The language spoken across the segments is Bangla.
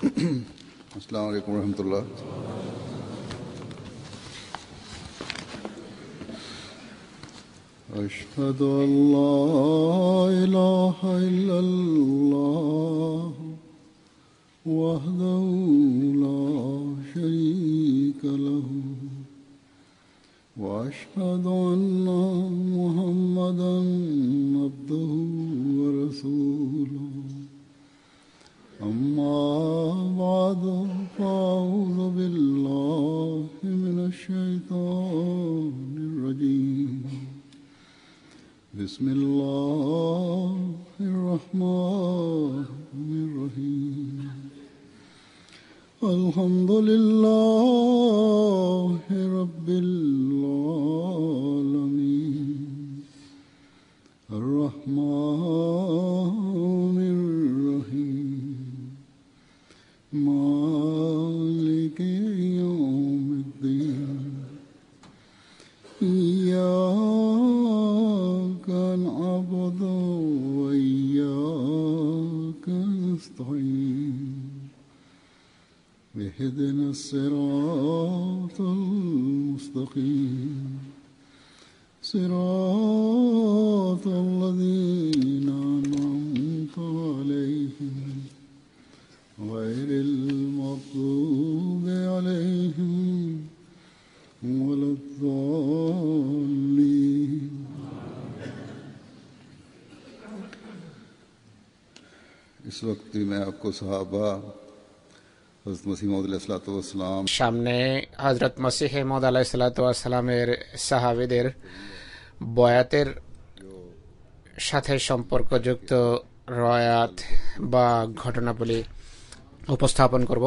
अस्सलाम वालेकुम रहमतुल्लाह। अशहदु अल्ला इलाहा इल्लल्लाह वहदहु ला शरीका लहु व अशहदु अन्ना मुहम्मदन अब्दुहु व रसूलुहु। अम्मा बाद फ़अऊज़ु बिल्लाहि मिनश्शैतानिर रजीम। बिस्मिल्लाहिर रहमानिर रहीम। अल्हम्दुलिल्लाहि रब्बिल आलमीन अर्रहमानिर रहीम मालिकि यौमिद्दीन। इय्याका नअबुदु व इय्याका नस्तईन। इहदिनस सिरातल मुस्तकीम सिरातल लज़ीना अनअमता अलैहिम गैरिल मग़ज़ूबि अलैहिम वलद्दाल्लीन। इस वक्त मैं आपको सहाबा हज़रत मसीह मौऊद अलैहिस्सलाम সামনে হযরত মসিহ মউদ আলাইহিসসালামের সাহাবীদের বয়াতের সাথে সম্পর্কযুক্ত রয়াত বা ঘটনাবলী উপস্থাপন করব।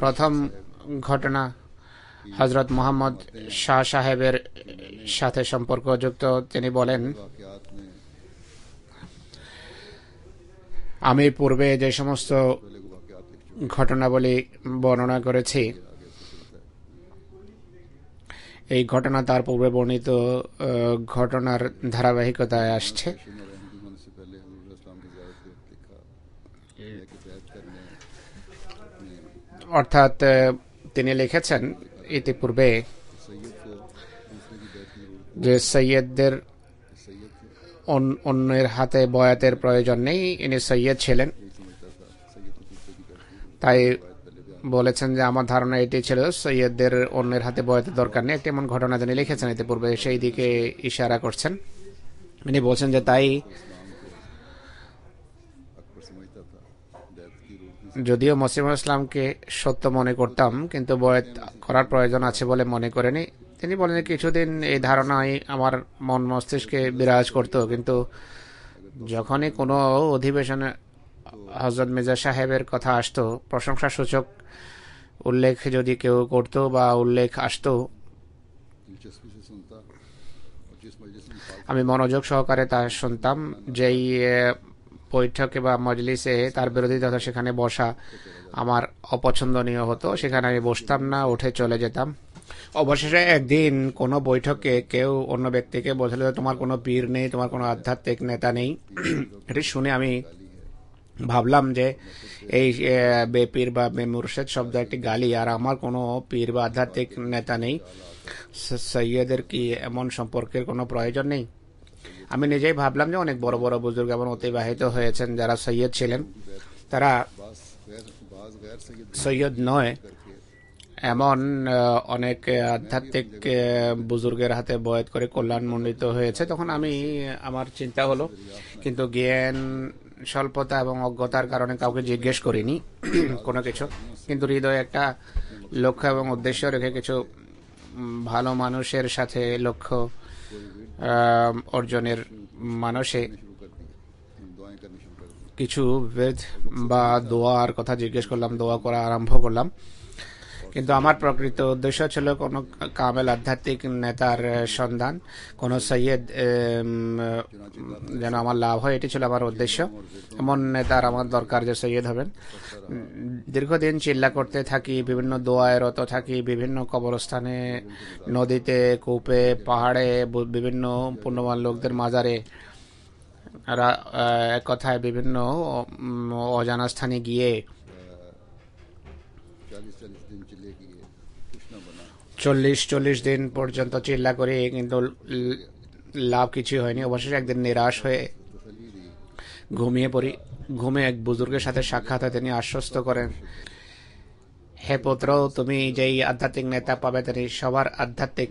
প্রথম ঘটনা হযরত মুহাম্মদ শাহ সাহেবের সাথে সম্পর্কযুক্ত। তিনি বলেন, আমি পূর্বে যে সমস্ত ঘটনাবলী বর্ণনা করেছি এই ঘটনা তার পূর্বে বর্ণিত ঘটনার ধারাবাহিকতায় আসছে। অর্থাৎ তিনি লিখেছেন ইতিপূর্বে যে সৈয়দদের অন্যের হাতে বয়াতের প্রয়োজন নেই, ইনি সৈয়দ ছিলেন। তাই বলেছেন যে আমার ধারণা এটি ছিল সৈয়দদের অন্যের হাতে বয়াতের দরকার নেই। একটি এমন ঘটনা তিনি লিখেছেন ইতিপূর্বে, সেই দিকে ইশারা করছেন। ইনি বলছেন যে তাই যদিও মসিহুল ইসলামকে সত্য মনে করতাম কিন্তু বয়াত করার প্রয়োজন আছে বলে মনে করিনি। তিনি বলেন কিছুদিন এই ধারণাই আমার মন মস্তিষ্কে বিরাজ করত, কিন্তু যখনই কোনো অধিবেশনে হযরত মির্জা সাহেবের কথা আসতো, প্রশংসা সূচক উল্লেখ যদি কেউ করত বা উল্লেখ আসতো, আমি মনোযোগ সহকারে তা শুনতাম। যেই বৈঠকে বা মজলিসে তার বিরোধিতা সেখানে বসা আমার অপছন্দনীয় হতো, সেখানে আমি বসতাম না, উঠে চলে যেতাম। অবশেষে একদিন কোনো বৈঠকে কেউ অন্য ব্যক্তিকে বলছিল তোমার কোনো পীর নেই, তোমার কোনো আধ্যাত্মিক নেতা নেই। এটি শুনে আমি ভাবলাম যে এই বেপীর বা বেমুরশেদ শব্দ একটি গালি, আর আমার কোনো পীর বা আধ্যাত্মিক নেতা নেই। সৈয়দের কি এমন সম্পর্কের কোনো প্রয়োজন নেই? আমি নিজেই ভাবলাম যে অনেক বড় বড় বুজুর্গ এমন অতিবাহিত হয়েছেন যারা সৈয়দ ছিলেন, তারা সৈয়দ নয় এমন অনেক আধ্যাত্মিক বুজুর্গের হাতে বয়াত করে কল্যাণমণ্ডিত হয়েছে। তখন আমার চিন্তা হলো, কিন্তু জ্ঞান স্বল্পতা এবং অজ্ঞতার কারণে কাউকে জিজ্ঞেস করিনি কোনো কিছু। কিন্তু হৃদয়ে একটা লক্ষ্য এবং উদ্দেশ্য রেখে কিছু ভালো মানুষের সাথে লক্ষ্য অর্জনের মানুষে কিছু বেদ বা দোয়ার কথা জিজ্ঞেস করলাম, দোয়া করা আরম্ভ করলাম। কিন্তু আমার প্রকৃত উদ্দেশ্য ছিল কোনো কামেল আধ্যাত্মিক নেতার সন্ধান, কোনো সৈয়দ যেন আমার লাভ হয়, এটি ছিল আমার উদ্দেশ্য। এমন নেতার আমার দরকার যে সৈয়দ হবেন। দীর্ঘদিন চিল্লা করতে থাকি, বিভিন্ন দোয়ায় রত থাকি, বিভিন্ন কবরস্থানে, নদীতে, কূপে, পাহাড়ে, বিভিন্ন পুণ্যবান লোকদের মাজারে এক কথায় বিভিন্ন অজানা স্থানে গিয়ে 40 दिन चिल्ले किए, कुछ ना बना। 40 দিন পর্যন্ত চিল্লা করে, কিন্তু লাভ কিছু হয়নি। অবশেষে একদিন নিরাশ হয়ে तसल्ली दी, ঘুমিয়ে পড়ি। ঘুমে এক বুজুর্গের সাথে সাক্ষাৎ হয়। তিনি আশ্বস্ত করেন, হে পুত্র, তুমি যেই আধ্যাত্মিক নেতা পাবে তিনি সবার আধ্যাত্মিক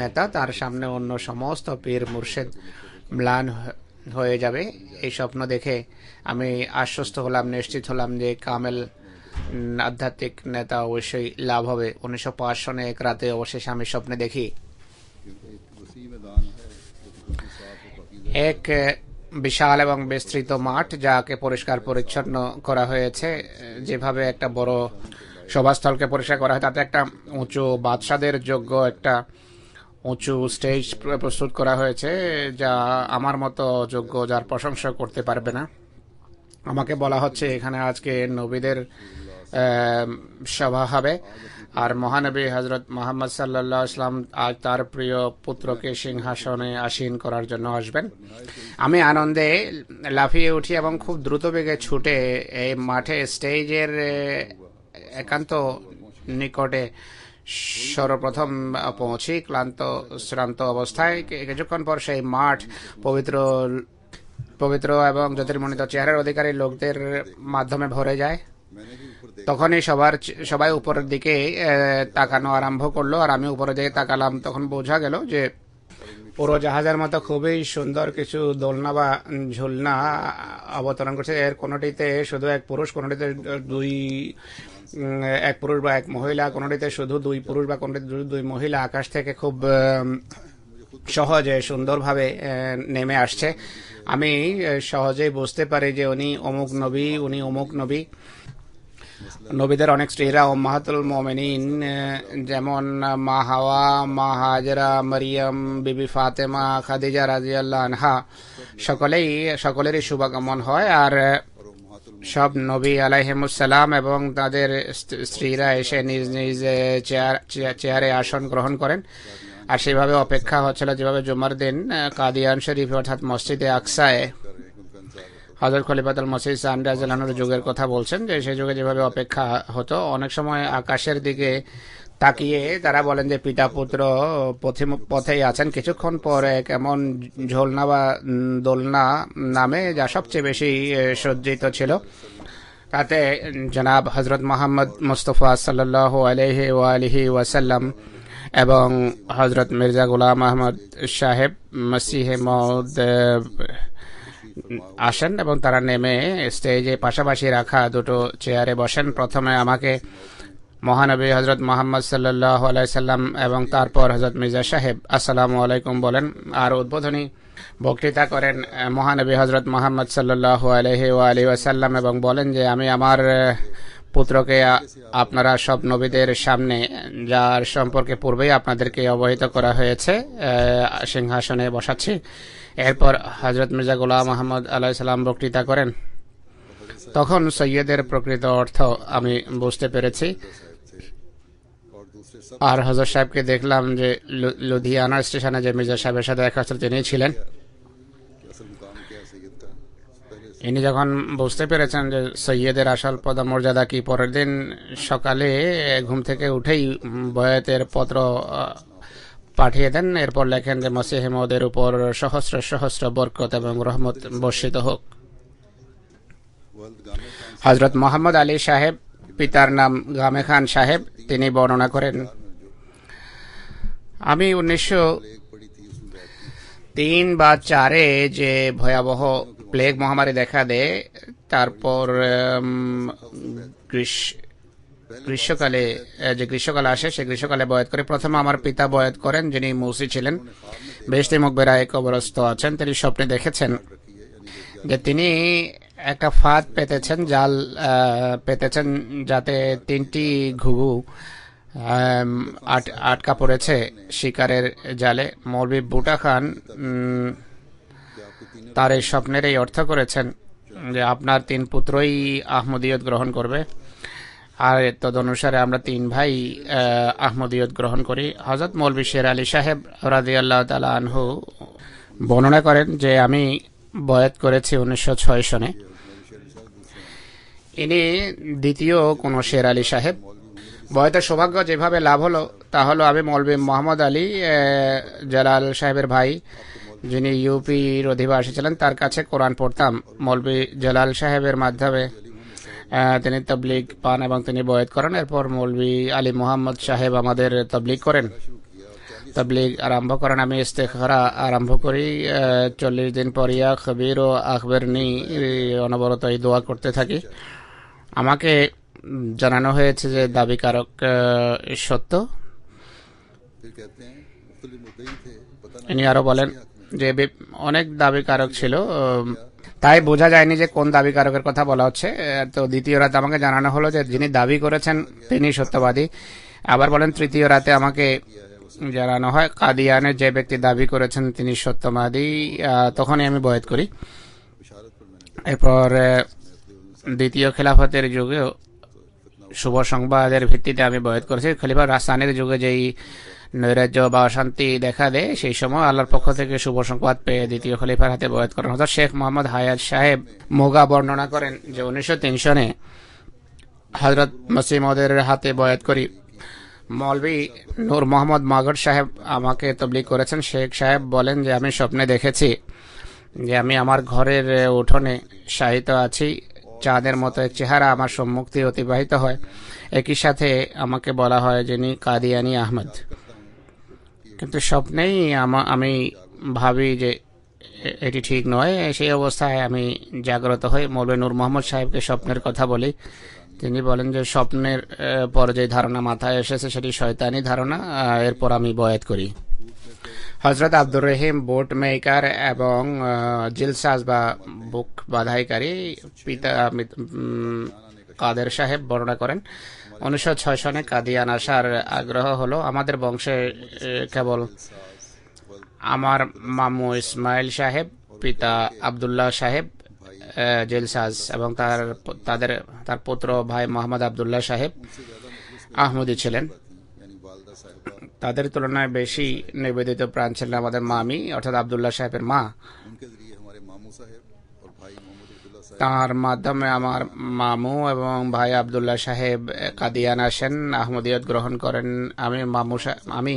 নেতা। তার সামনে অন্য সমস্ত পীর মুর্শিদ ম্লান হয়ে যাবে। এই স্বপ্ন দেখে আমি আশ্বস্ত হলাম, নিশ্চিত হলাম যে কামেল আধ্যাত্মিক নেতা অবশ্যই লাভ হবে। 1905 সনে এক রাতে অবশেষে আমি স্বপ্নে দেখি क्योंकि एक वसी मैदान है जो कि बिल्कुल साफ और पाकीज़ा है। এক বিশাল এবং বিস্তৃত মাঠ, যাকে পরিষ্কার পরিচ্ছন্ন করা হয়েছে। যেভাবে একটা বড় সভাস্থলকে পরিষ্কার করা হয়, তাতে একটা উঁচু বাদশাদের যোগ্য একটা উঁচু স্টেজ প্রস্তুত করা হয়েছে, যা আমার মতো যোগ্য, যার প্রশংসা করতে পারবে না। আমাকে বলা হচ্ছে এখানে আজকে নবীদের সভা হবে, আর মহানবী হজরত মোহাম্মদ সাল্লাল্লাহু আলাইহি ওয়াসাল্লাম আজ তার প্রিয় পুত্রকে সিংহাসনে আসীন করার জন্য আসবেন। আমি আনন্দে লাফিয়ে উঠি এবং খুব দ্রুত বেগে ছুটে এই মাঠে স্টেজের একান্ত নিকটে সর্বপ্রথম পৌঁছি। শ্রান্ত অবস্থায় কিছুক্ষণ পর সেই মাঠ পবিত্র এবং জ্যোতির্মণ্ডিত চেহারার অধিকারী লোকদের মাধ্যমে ভরে যায়। मैंने भी ऊपर তখনই সবাই উপরের দিকে তাকানো আরম্ভ করলো, আর আমি উপরের দিকে তাকালাম। তখন বোঝা গেল যে পুরো জাহাজের মতো খুবই সুন্দর কিছু দোলনা বা ঝুলনা অবতরণ করছে। এর কোনোটিতে শুধু এক পুরুষ, কোনোটিতে এক পুরুষ বা এক মহিলা, কোনোটিতে শুধু দুই পুরুষ বা কোনোটিতে দুই মহিলা আকাশ থেকে খুব সহজে সুন্দরভাবে নেমে আসছে। আমি সহজেই বুঝতে পারি যে উনি অমুক নবী, উনি অমুক নবী। নবীদের অনেক স্ত্রীরা উম্মাহাতুল মুমিনিন, যেমন মা হাওয়া, মা হাজরা, মারিয়াম, বিবি ফাতেমা, খাদিজা রাদিয়াল্লাহু আনহা, সকলেরই শুভাগমন হয়। আর সব নবী আলাইহিমুসসালাম এবং তাদের স্ত্রীরা এসে নিজ নিজ চেয়ারে আসন গ্রহণ করেন। আর সেভাবে অপেক্ষা হচ্ছিল যেভাবে জুমার দিন কাদিয়ান শরীফ অর্থাৎ মসজিদে আকসায় হযরত খলিফাতুল মসিহ সান রাদিয়াল্লাহু আনহুর যুগের কথা বলছেন, যে সেই যুগে যেভাবে অপেক্ষা হতো। অনেক সময় আকাশের দিকে তাকিয়ে তারা বলেন যে পিতা পুত্র পথেই আছেন। কিছুক্ষণ পর এক এমন ঝোলনা বা দোলনা নামে, যা সবচেয়ে বেশি সজ্জিত ছিল। তাতে জনাব হজরত মোহাম্মদ মুস্তফা সাল্লাল্লাহু আলাইহি ওয়াসাল্লাম এবং হজরত মির্জা গোলাম আহমদ সাহেব মসিহে মউদ আসেন এবং তারা নেমে স্টেজে পাশাপাশি রাখা দুটো চেয়ারে বসেন। প্রথমে আমাকে মহানবী হজরত মোহাম্মদ সাল্লাল্লাহু আলাইহি সাল্লাম এবং তারপর হজরত মির্জা সাহেব আসসালামু আলাইকুম বলেন, আর উদ্বোধনী বক্তৃতা করেন মহানবী হজরত মোহাম্মদ সাল্লাল্লাহু আলাইহি ওয়াসাল্লাম এবং বলেন যে আমি আমার পুত্রকে আপনারা সব নবীদের সামনে, যার সম্পর্কে পূর্বেই আপনাদেরকে অবহিত করা হয়েছে, সিংহাসনে বসাচ্ছি। এরপর হজরত মির্জা গোলাম আহমদ আলাইহিস সালাম বক্তৃতা করেন। তখন সৈয়দের প্রকৃত অর্থ আমি বুঝতে পেরেছি। আর হজরত সাহেবকে দেখলাম যে লুধিয়ানা স্টেশনে যে মির্জা সাহেবের সাথে দেখা হচ্ছিল তিনি ছিলেন। ইনি যখন বুঝতে পেরেছেন যে সৈয়দের আসল পদমর্যাদা কি, পরের দিন সকালে ঘুম থেকে উঠেই বয়াতের পত্র পাঠিয়ে দেন। এরপর লেখেন যে মসিহে মউদের উপর সহস্র সহস্র বরকত এবং রহমত বর্ষিত হোক। হজরত মোহাম্মদ আলী সাহেব, পিতার নাম গামে খান সাহেব, তিনি বর্ণনা করেন, আমি 1903 বা 4-এ যে ভয়াবহ প্লেগ মহামারী দেখা দেয়, তারপর গ্রীষ্মকালে আসে, সে গ্রীষ্মকালে বয়াত করে। প্রথমে আমার পিতা বয়াত করেন, যিনি মুসি ছিলেন, বেহেশতে মুকবেরায় কবরস্থ আছেন। তিনি স্বপ্নে দেখেছেন যে তিনি একটা ফাঁদ পেতেছেন, জাল পেতেছেন, যাতে 3টি ঘুঘু আটকা পড়েছে শিকারের জালে। মৌলভী বুটা খান তার এই স্বপ্নের এই অর্থ করেছেন যে আপনার 3 পুত্রই আহমদিয়ত গ্রহণ করবে, আর তদনুসারে আমরা 3 ভাই আহমদিয়ত গ্রহণ করি। হযরত মৌলভী শের আলী সাহেব রাদিয়াল্লাহু তাআলা আনহু বর্ণনা করেন যে আমি বয়াত করেছি 1906 সনে। ইনি দ্বিতীয় কোন শের আলী সাহেব। বয়াতের সৌভাগ্য যেভাবে লাভ হলো তা হলো আমি মৌলভী মোহাম্মদ আলী জালাল সাহেবের ভাই, যিনি ইউপির অধিবাসী ছিলেন, তার কাছে কোরআন পড়তাম। মৌলভী জালাল সাহেবের মাধ্যমে তিনি তবলিগ পান এবং তিনি বয়াত করেন। এরপর মৌলভী আলী মোহাম্মদ সাহেব আমাদের তবলিগ করেন, তবলিগ আরম্ভ করেন। আমি ইস্তেখারা আরম্ভ করি। 40 দিন পর ইয়া খবির ও আখবরনি অনবরত এই দোয়া করতে থাকি। আমাকে জানানো হয়েছে যে দাবিকারক সত্য। ইনি আরো বলেন যে অনেক দাবিকারক ছিল, তাই বোঝা যায়নি যে কোন দাবিকারকের কথা বলা হচ্ছে। তো দ্বিতীয় রাতে আমাকে জানানো হলো যে যিনি দাবি করেছেন তিনি সত্যবাদী। আবার বলেন তৃতীয় রাতে আমাকে জানানো হয় কাদিয়ানের যে ব্যক্তি দাবি করেছেন তিনি সত্যবাদী। তখনই আমি বয়াত করি। এরপর দ্বিতীয় খেলাফতের যুগেও শুভ সংবাদের ভিত্তিতে আমি বয়াত করেছি। খলিফা রাসানের যুগে যেই নৈরাজ্য বা অশান্তি দেখা দেয়, সেই সময় আল্লাহর পক্ষ থেকে শুভ সংবাদ পেয়ে দ্বিতীয় খলিফার হাতে বয়াত করেন। হযরত শেখ মোহাম্মদ হায়াত সাহেব মোগা বর্ণনা করেন যে 1903 সনে হযরত মসিহ মওদের হাতে বয়াত করি। মৌলভী নূর মোহাম্মদ মাগর সাহেব আমাকে তবলিগ করেছেন। শেখ সাহেব বলেন যে আমি স্বপ্নে দেখেছি যে আমি আমার ঘরের উঠোনে শায়িত আছি, চাঁদের মতো এক চেহারা আমার সম্মুখ দিয়ে অতিবাহিত হয়। একই সাথে আমাকে বলা হয় যিনি কাদিয়ানি আহমদ। কিন্তু স্বপ্নেই আমি ভাবি যে এটি ঠিক নয়। সেই অবস্থায় আমি জাগ্রত হই, মৌলভী নূর মোহাম্মদ সাহেবকে স্বপ্নের কথা বলি। তিনি বলেন যে স্বপ্নের পর যে ধারণা মাথায় এসেছে সেটি শয়তানি ধারণা। এরপর আমি বয়াত করি। হযরত আব্দুর রহিম বোট মেকার এবং জিলসাজ বা বুক বাধাইকারী পিতা কাদের সাহেব বর্ণনা করেন 1906 সনে কাদিয়ান আসার আগ্রহ হলো। আমাদের বংশে কেবল আমার মামু ইসমাইল সাহেব, পিতা আব্দুল্লাহ সাহেব জেলসাজ এবং তার পুত্র ভাই মোহাম্মদ আব্দুল্লাহ সাহেব আহমদি ছিলেন। তাদের তুলনায় বেশি নিবেদিত প্রাণ ছিলেন আমাদের মামি অর্থাৎ আব্দুল্লাহ সাহেবের মা। তার মাধ্যমে আমার মামু এবং ভাই আব্দুল্লাহ সাহেব কাদিয়ান আসেন, আহমদিয়ত গ্রহণ করেন। আমি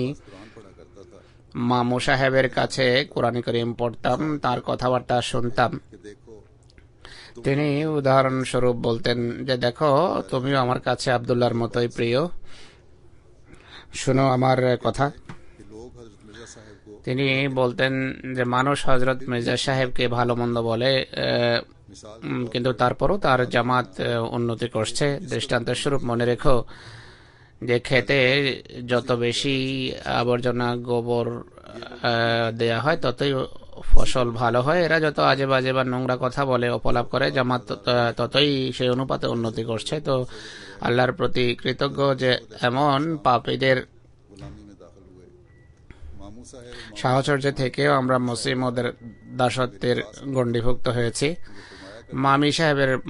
মামু সাহেবের কাছে কোরআন কারীম পড়তাম, তার কথাবার্তা শুনতাম। তিনি উদাহরণস্বরূপ বলতেন যে দেখো তুমিও আমার কাছে আব্দুল্লাহর মতোই প্রিয়, শুনো আমার কথা। তিনি বলতেন যে মানুষ হযরত মির্জা সাহেবকে ভালো মন্দ বলে, কিন্তু তারপরও তার জামাত উন্নতি করছে। দৃষ্টান্তের স্বরূপ মনে রেখো যে খেতে যত বেশি আবর্জনা গোবর দেয়া হয় ততই ফসল ভালো হয়। এরা যত আজে বাজে বা নোংরা কথা বলে অপলাপ করে, জামাত ততই সেই অনুপাতে উন্নতি করছে। তো আল্লাহর প্রতি কৃতজ্ঞ যে এমন পাপীদের সাহচর্য থেকেও আমরা মুসলিমদের দাসত্বের গণ্ডিভুক্ত হয়েছি।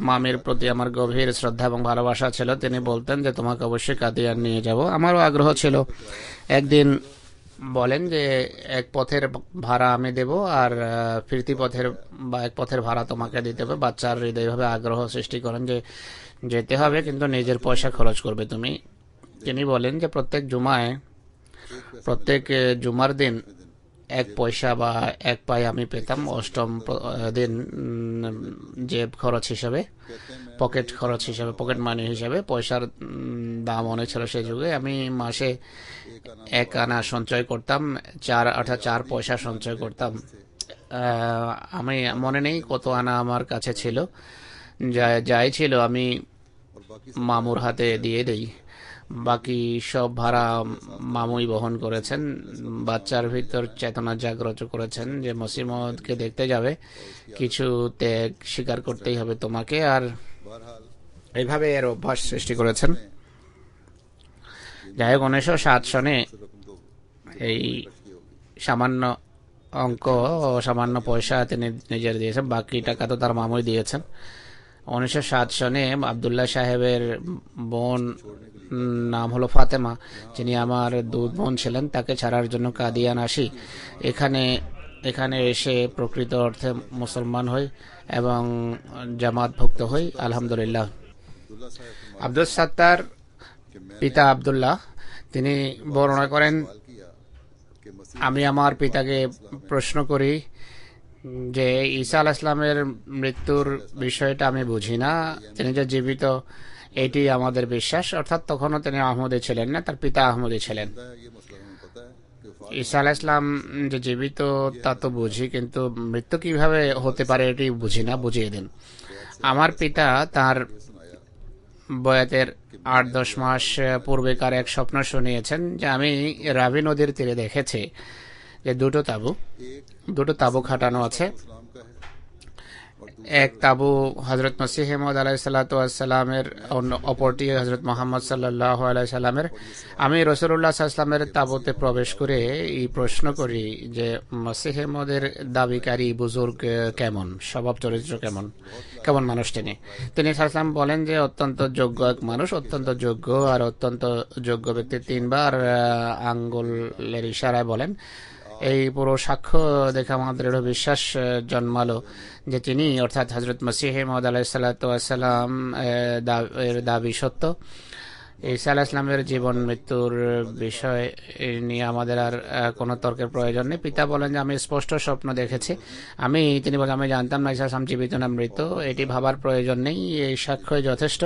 মামির প্রতি আমার গভীর শ্রদ্ধা এবং ভালোবাসা ছিল। তিনি বলতেন যে তোমাকে অবশ্যই কাদিয়ান নিয়ে যাব। আমারও আগ্রহ ছিল। একদিন বলেন যে এক পথের ভাড়া আমি দেব আর ফিরতি পথের বা এক পথের ভাড়া তোমাকে দিতে হবে। বাচ্চার হৃদয়ভাবে আগ্রহ সৃষ্টি করেন যে যেতে হবে, কিন্তু নিজের পয়সা খরচ করবে তুমি। তিনি বলেন যে প্রত্যেক জুমার দিন 1 পয়সা বা 1 পাই আমি পেতাম। অষ্টম দিন জেব খরচ হিসাবে, পকেট মানি হিসাবে। পয়সার দাম অনেক ছিল সেই যুগে। আমি মাসে 1 আনা সঞ্চয় করতাম, 4 পয়সা সঞ্চয় করতাম। আমি মনে নেই কত আনা আমার কাছে ছিল। যাই ছিল আমি মামুর হাতে দিয়ে দেই। বাকি সব ভাড়া মামুই বহন করেছেন। বাচ্চার ভিতর চেতনা জাগ্রত করেছেন যে মসিমদকে দেখতে যাবে, কিছু ত্যাগ স্বীকার করতেই হবে তোমাকে, আর এইভাবে এর অভ্যাস সৃষ্টি করেছেন। যাই হোক 1907 সনে এই সামান্য অঙ্ক সামান্য পয়সা তিনি নিজের দিয়েছেন, বাকি টাকা তো তার মামুই দিয়েছেন। 1907 সনে আব্দুল্লাহ সাহেবের বোন নাম হলো ফাতেমা, যিনি আমার দুধ বোন ছিলেন, তাকে ছাড়ার জন্য কাদিয়ান আসি। এখানে এখানে এসে প্রকৃত অর্থে মুসলমান হই এবং জামাতভুক্ত হই। আলহামদুলিল্লাহ। আব্দুল সাত্তার পিতা আব্দুল্লাহ তিনি বর্ণনা করেন, আমি আমার পিতাকে প্রশ্ন করি যে ঈসা আলাইহিস সালামের মৃত্যুর বিষয়টা আমি বুঝি না, তিনি যে জীবিত এটি আমাদের বিশ্বাস। অর্থাৎ তখনও তিনি আহমদী ছিলেন না, তার পিতা আহমদী ছিলেন। ঈসা আলাইহিস সালাম যে জীবিত তা তো বুঝি, কিন্তু মৃত্যু কিভাবে হতে পারে এটি বুঝি না, বুঝিয়ে দিন। আমার পিতা তার বয়াতের ৮-১০ মাস পূর্বেকার এক স্বপ্ন শুনিয়েছেন যে আমি রাবি নদীর তীরে দেখেছি যে দুটো তাবু খাটানো আছে। এক তাবু হযরত মসিহ মাউদ আলাইহিস সালাতু ওয়াস সালামের, অপরটি হযরত মুহাম্মদ সাল্লাল্লাহু আলাইহি সাল্লামের। আমি রাসূলুল্লাহ সাল্লাল্লাহু আলাইহি সাল্লামের তাবুতে প্রবেশ করে এই প্রশ্ন করি যে মসিহ মাউদের দাবিকারী বুজুর্গ কেমন, স্বভাব চরিত্র কেমন মানুষ তিনি। সাল্লাল্লাহু আলাইহি সাল্লাম বলেন যে অত্যন্ত যোগ্য এক মানুষ, অত্যন্ত যোগ্য আর অত্যন্ত যোগ্য ব্যক্তি। 3 বার আঙ্গুলের ইশারায় বলেন। এই পুরো সাক্ষ্য দেখে আমার দৃঢ় বিশ্বাস জন্মালো যে তিনি অর্থাৎ হযরত মসিহ মাউদ আলাইহিস সালাতু ওয়াস সালাম এর দাবি সত্য। ঈসা আলাইহিস সালামের জীবন মৃত্যুর বিষয় নিয়ে আমাদের আর কোনো তর্কের প্রয়োজন নেই। পিতা বলেন যে আমি স্পষ্ট স্বপ্ন দেখেছি। তিনি বলেন আমি জানতাম না ঈসা আলাইহিস সালাম জীবিত না মৃত, এটি ভাবার প্রয়োজন নেই, এই সাক্ষ্যই যথেষ্ট।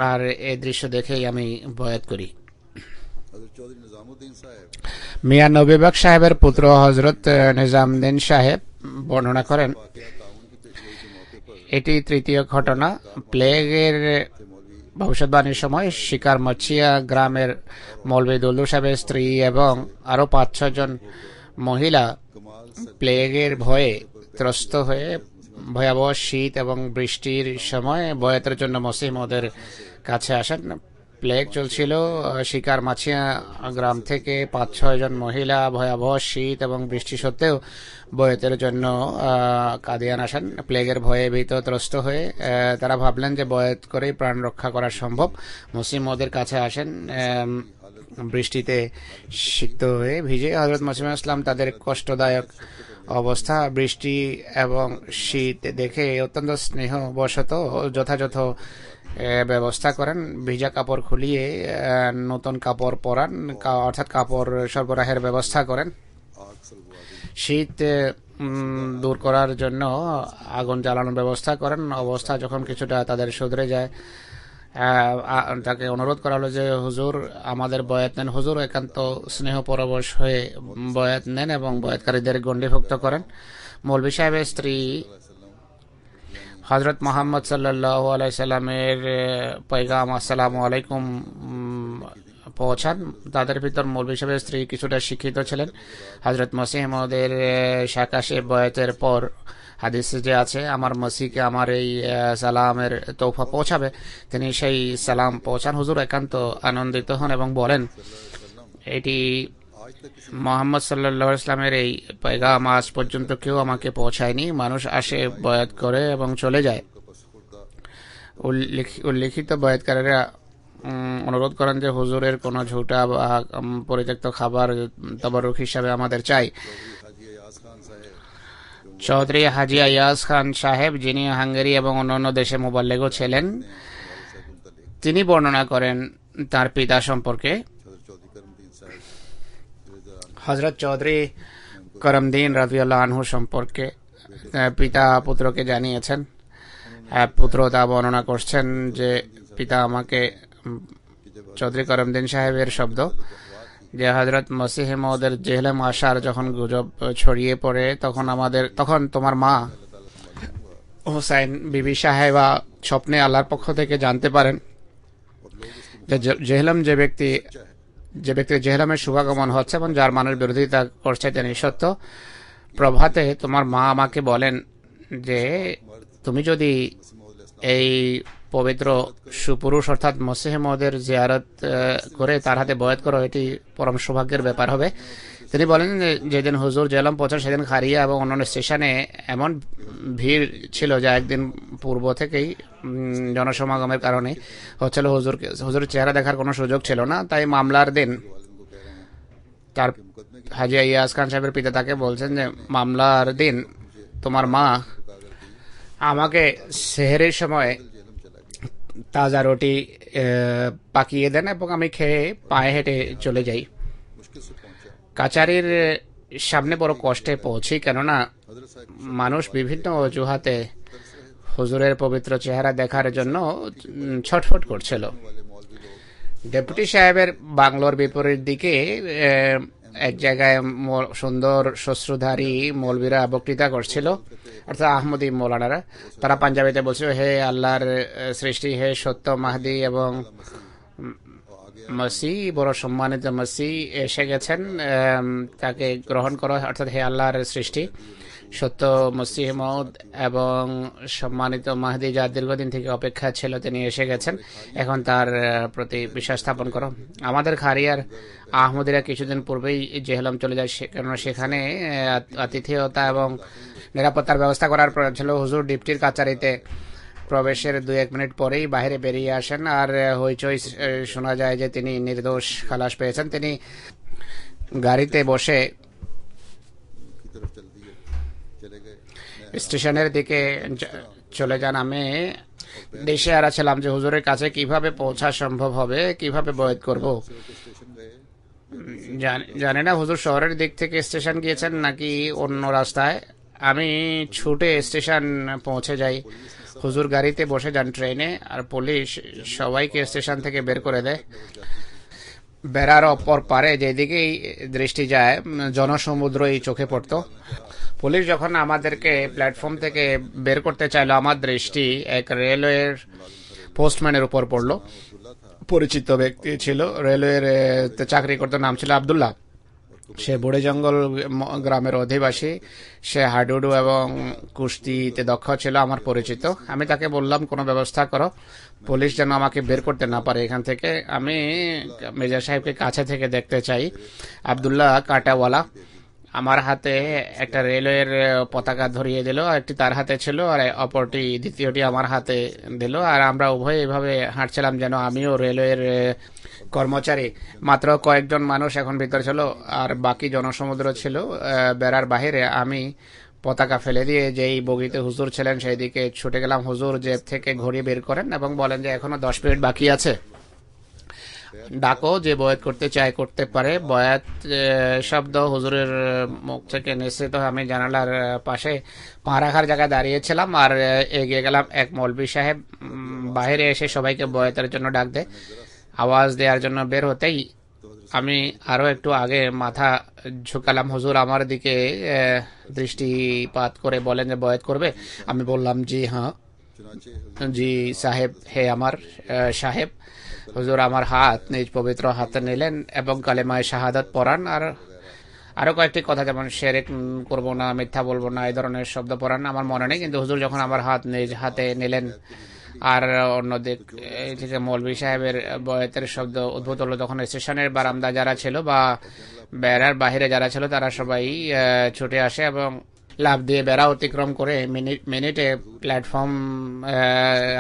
আর এই দৃশ্য দেখেই আমি বয়াত করি। মিয়া নবীবাগ সাহেবের পুত্র হযরত নিজামউদ্দিন সাহেব বর্ণনা করেন, এটি তৃতীয় ঘটনা। প্লেগের ভবিষ্যৎবাণীর সময় শিকার মচিয়া গ্রামের মৌলভী দুলদুল সাহেবের স্ত্রী এবং আরো ৫-৬ জন মহিলা প্লেগের ভয়ে ত্রস্ত হয়ে ভয়াবহ শীত এবং বৃষ্টির সময় বয়াতের জন্য মসিহ মাউদের কাছে আসেন। প্লেগ চলছিল। শিকার মাছিয়া গ্রাম থেকে ৫-৬ জন মহিলা ভয়াবহ শীত এবং বৃষ্টি সত্ত্বেও বয়াতের জন্য কাদিয়ান আসেন। প্লেগের ভয়ে ভীত ত্রস্ত হয়ে তারা ভাবলেন যে বয়াত করেই প্রাণ রক্ষা করা সম্ভব। মসিহ মাউদের কাছে আসেন বৃষ্টিতে সিক্ত হয়ে ভিজে। হযরত মসিহ মাউদ ইসলাম তাদের কষ্টদায়ক অবস্থা, বৃষ্টি এবং শীত দেখে অত্যন্ত স্নেহবশত যথাযথ ব্যবস্থা করেন। ভিজা কাপড় খুলিয়ে নতুন কাপড় পরান, অর্থাৎ কাপড় সরবরাহের ব্যবস্থা করেন। শীত দূর করার জন্য আগুন জ্বালানোর ব্যবস্থা করেন। অবস্থা যখন কিছুটা তাদের শুধরে যায়, তাকে অনুরোধ করা হলো যে হুজুর আমাদের বয়াত নেন। হুজুর একান্ত স্নেহ পরবশ হয়ে বয়াত নেন এবং বয়াতকারীদের গণ্ডিভুক্ত করেন। মৌলভী সাহেবের স্ত্রী হযরত মুহাম্মদ সাল্লাল্লাহু আলাইহি সাল্লামের পয়গাম আসসালামু আলাইকুম পৌঁছান। তাদের ভিতর মৌলভী সাহেবের স্ত্রী কিছুটা শিক্ষিত ছিলেন। হযরত মসিহ মাউদের সাকাশে বয়াতের পর হাদিসে যে আছে আমার মসিহকে আমার এই সালামের তৌফা পৌঁছাবে, তিনি সেই সালাম পৌঁছান। হুজুর একান্ত আনন্দিত হন এবং বলেন এটি মুহাম্মদ সাল্লাল্লাহু আলাইহি ওয়াসাল্লামের এই পয়গাম আজ পর্যন্ত কেউ আমাকে পৌঁছায়নি। মানুষ আসে বয়াত করে এবং চলে যায়। উল্লিখিত বয়াতকারীরা অনুরোধ করেন যে হুজুরের কোনো ঝুটা বা পরিত্যক্ত খাবার তবরুক হিসাবে আমাদের চাই। চৌধুরী হাজী আয়াজ খান সাহেব, যিনি হাঙ্গেরি এবং অন্যান্য দেশে মুবাল্লিগও ছিলেন, তিনি বর্ণনা করেন তার পিতা সম্পর্কে। হযরত চৌধুরী করমদ্দিন রাদিয়াল্লাহু আনহু সম্পর্কে পিতা পুত্রকে জানিয়েছেন। পুত্র তা বর্ণনা করছেন যে পিতা আমাকে, চৌধুরী করমদ্দিন সাহেবের শব্দ, যে হযরত মসিহ মাউদের জেহেলম আসার যখন গুজব ছড়িয়ে পড়ে তখন তোমার মা হুসাইন বিবি সাহেবা স্বপ্নে আল্লাহর পক্ষ থেকে জানতে পারেন যে জেহেলম যে ব্যক্তির জেহেলামের শুভাগমন হচ্ছে এবং যার মানের বিরোধিতা করছে তিনি সত্য। প্রভাতে তোমার মা আমাকে বলেন যে তুমি যদি এই পবিত্র সুপুরুষ অর্থাৎ মসিহ মাউদের জিয়ারত করে তার হাতে বয়াত করো, এটি পরম সৌভাগ্যের ব্যাপার হবে। তিনি বলেন যেদিন হুজুর জেহেলাম পৌঁছান সেদিন খারিয়া এবং অন্যান্য স্টেশনে এমন ভিড় ছিল যা একদিন পূর্ব থেকেই জনসমাগমের কারণে হচ্ছিল হুজুরের চেহারা দেখার কোনো সুযোগ ছিল না। তাই তার হাজি ইয়াস খান সাহেবের পিতা তাকে বলছেন যে মামলার দিন তোমার মা আমাকে সেহরির সময় তাজা রুটি পাকিয়ে দেন এবং আমি খেয়ে পায়ে হেঁটে চলে যাই। কাচারির সামনে বড় কষ্টে পৌঁছি, কেননা মানুষ বিভিন্ন অজুহাতে হুজুরের পবিত্র চেহারা দেখার জন্য ছটফট করছিল। ডেপুটি সাহেবের বাংলোর বিপরীত দিকে এক জায়গায় সুন্দর শ্বশ্রুধারী মৌলবীরা বক্তৃতা করছিল, অর্থাৎ আহমদী মৌলানারা। তারা পাঞ্জাবিতে বলছিল, হে আল্লাহর সৃষ্টি, হে সত্য মাহদি এবং মসি, বড় সম্মানিত মসি এসে গেছেন, তাকে গ্রহণ করো। অর্থাৎ হে আল্লাহর সৃষ্টি, সত্য মসিহ মউদ এবং সম্মানিত মাহদি যার দীর্ঘদিন থেকে অপেক্ষা ছিল তিনি এসে গেছেন, এখন তার প্রতি বিশ্বাস স্থাপন করো। আমাদের খারিয়ার আহমদিরা কিছুদিন পূর্বেই জেহেলম চলে যায়, কেননা সেখানে আতিথেয়তা এবং নিরাপত্তার ব্যবস্থা করার প্রয়োজন ছিল। হুজুর ডিপটির কাচারিতে প্রবেশের 2-1 মিনিট পরেই বাইরে বেরিয়ে আসেন, আর হইচই শোনা যায় যে তিনি নির্দোষ খালাস পেয়েছেন। তিনি গাড়িতে বসে স্টেশনের দিকে চলে যান। আমি দেশে আরা ছিলাম যে হুজুরের কাছে কিভাবে পৌঁছা সম্ভব হবে, কিভাবে বয়াত করব। জানি না হুজুর শহরের দিক থেকে স্টেশন গিয়েছেন নাকি অন্য রাস্তায়। আমি ছুটে স্টেশন পৌঁছে যাই। হুজুর গাড়িতে বসে যান ট্রেনে, আর পুলিশ সবাইকে স্টেশন থেকে বের করে দেয়। বেড়ার অপর পারে যেদিকেই দৃষ্টি যায় জনসমুদ্রই চোখে পড়তো। পুলিশ যখন আমাদেরকে প্ল্যাটফর্ম থেকে বের করতে চাইলো, আমার দৃষ্টি এক রেলওয়ের পোস্টম্যানের উপর পড়লো। পরিচিত ব্যক্তি ছিল, রেলওয়ের চাকরি করতে, নাম ছিল আবদুল্লাহ। সে বুড়ে জঙ্গল গ্রামের অধিবাসী, সে হাডুডু এবং কুস্তিতে দক্ষ ছিল, আমার পরিচিত। আমি তাকে বললাম কোনো ব্যবস্থা করো, পুলিশ যেন আমাকে বের করতে না পারে এখান থেকে। আমি মির্জা সাহেবকে কাছে থেকে দেখতে চাই। আবদুল্লাহ কাটাওয়ালা আমার হাতে একটা রেলওয়ের পতাকা ধরিয়ে দিল, একটি তার হাতে ছিল আর অপরটি দ্বিতীয়টি আমার হাতে দিল, আর আমরা উভয় এভাবে হাঁটছিলাম যেন আমিও রেলওয়ের কর্মচারী। মাত্র কয়েকজন মানুষ এখন ভিতরে ছিল, আর বাকি জনসমুদ্র ছিল বেড়ার বাহিরে। আমি পতাকা ফেলে দিয়ে যেই বগিতে হুজুর ছিলেন সেই দিকে ছুটে গেলাম। হুজুর জেব থেকে ঘড়ি বের করেন এবং বলেন যে এখনো 10 মিনিট বাকি আছে, ডাকো, যে বয়াত করতে চায় করতে পারে। বয়াত শব্দ হুজুরের মুখ থেকে নিঃসৃত। আমি জানালার পাশে পা রাখার জায়গায় দাঁড়িয়েছিলাম আর এগিয়ে গেলাম। এক মৌলভী সাহেব বাইরে এসে সবাইকে বয়াতের জন্য ডাক দেয়। আওয়াজ দেওয়ার জন্য বের হতেই আমি আরো একটু আগে মাথা ঝুঁকালাম। হুজুর আমার দিকে দৃষ্টিপাত করে বলেন যে বয়াত করবে। আমি বললাম জি হ্যাঁ, জি সাহেব, হে আমার সাহেব। হুজুর আমার হাত নিজ পবিত্র হাতে নিলেন এবং কালেমায়ে শাহাদাত পড়ান, আর আরো কয়েকটি কথা যেমন শিরক করব না, মিথ্যা বলবো না, এই ধরনের শব্দ পড়ান, আমার মনে নেই। কিন্তু হুজুর যখন আমার হাত নিজ হাতে নিলেন আর অন্যদিক থেকে মৌলভী সাহেবের বয়াতের শব্দ উদ্ভূত হলো, তখন স্টেশনের বারান্দা যারা ছিল বা বেড়ার বাহিরে যারা ছিল তারা সবাই ছুটে আসে এবং লাফ দিয়ে বেড়া অতিক্রম করে মিনিটে প্ল্যাটফর্ম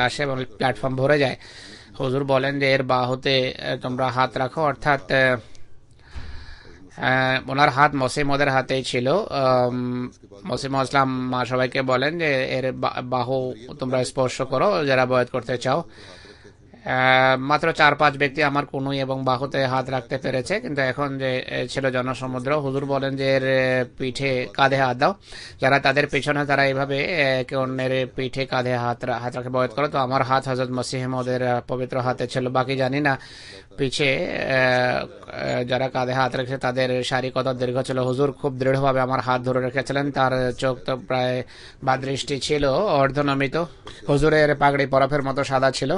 আসে এবং প্ল্যাটফর্ম ভরে যায়। হুজুর বলেন যে এর বাহুতে তোমরা হাত রাখো, অর্থাৎ ওনার হাত মসিমদের হাতেই ছিল। মসিম ইসলাম সবাইকে বলেন যে এর বাহু তোমরা স্পর্শ করো যারা বয়াত করতে চাও। মাত্র 4-5 ব্যক্তি আমার কনুই এবং বাহুতে হাত রাখতে পেরেছে, কিন্তু এখন যে ছিল জনসমুদ্র। হুজুর বলেন যে এর পিঠে কাঁধে হাত দাও, যারা তাদের পেছনে তারা এইভাবে একে অন্যের পিঠে কাঁধে হাত রাখে বয়াত করো। তো আমার হাত হযরত মসিহ মউদের পবিত্র হাতে ছিল, বাকি জানি না। পিছে যারা কাঁধে হাত রেখেছে তাদের শাড়ি কত দীর্ঘ ছিল। হুজুর খুব দৃঢ়ভাবে আমার হাত ধরে রেখেছিলেন, তার চোখ তো প্রায় বা দৃষ্টি ছিল অর্ধনমিত। হুজুরের পাগড়ি বরফের মতো সাদা ছিল,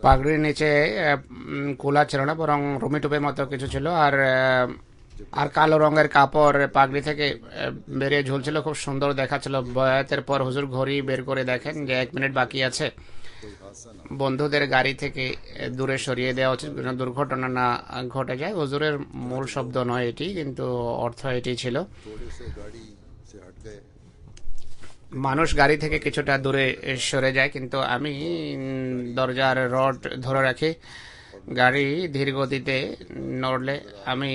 পাগড়ির নিচে কুলা ছিল না, বরং রুমি টুপের মতো কিছু ছিল, আর কালো রঙের কাপড় পাগড়ি থেকে বেরিয়ে ঝুলছিল, খুব সুন্দর দেখাচ্ছিল। বয়াতের পর হুজুর ঘড়ি বের করে দেখেন যে 1 মিনিট বাকি আছে। বন্ধুদের গাড়ি থেকে দূরে সরিয়ে দেওয়া উচিত, দুর্ঘটনা না ঘটে যায়। হুজুরের মূল শব্দ নয় এটি, কিন্তু অর্থ এটি ছিল। মানুষ গাড়ি থেকে কিছুটা দূরে সরে যায়, কিন্তু আমি দরজার রড ধরে রাখি। গাড়ি ধীর গতিতে নড়লে আমি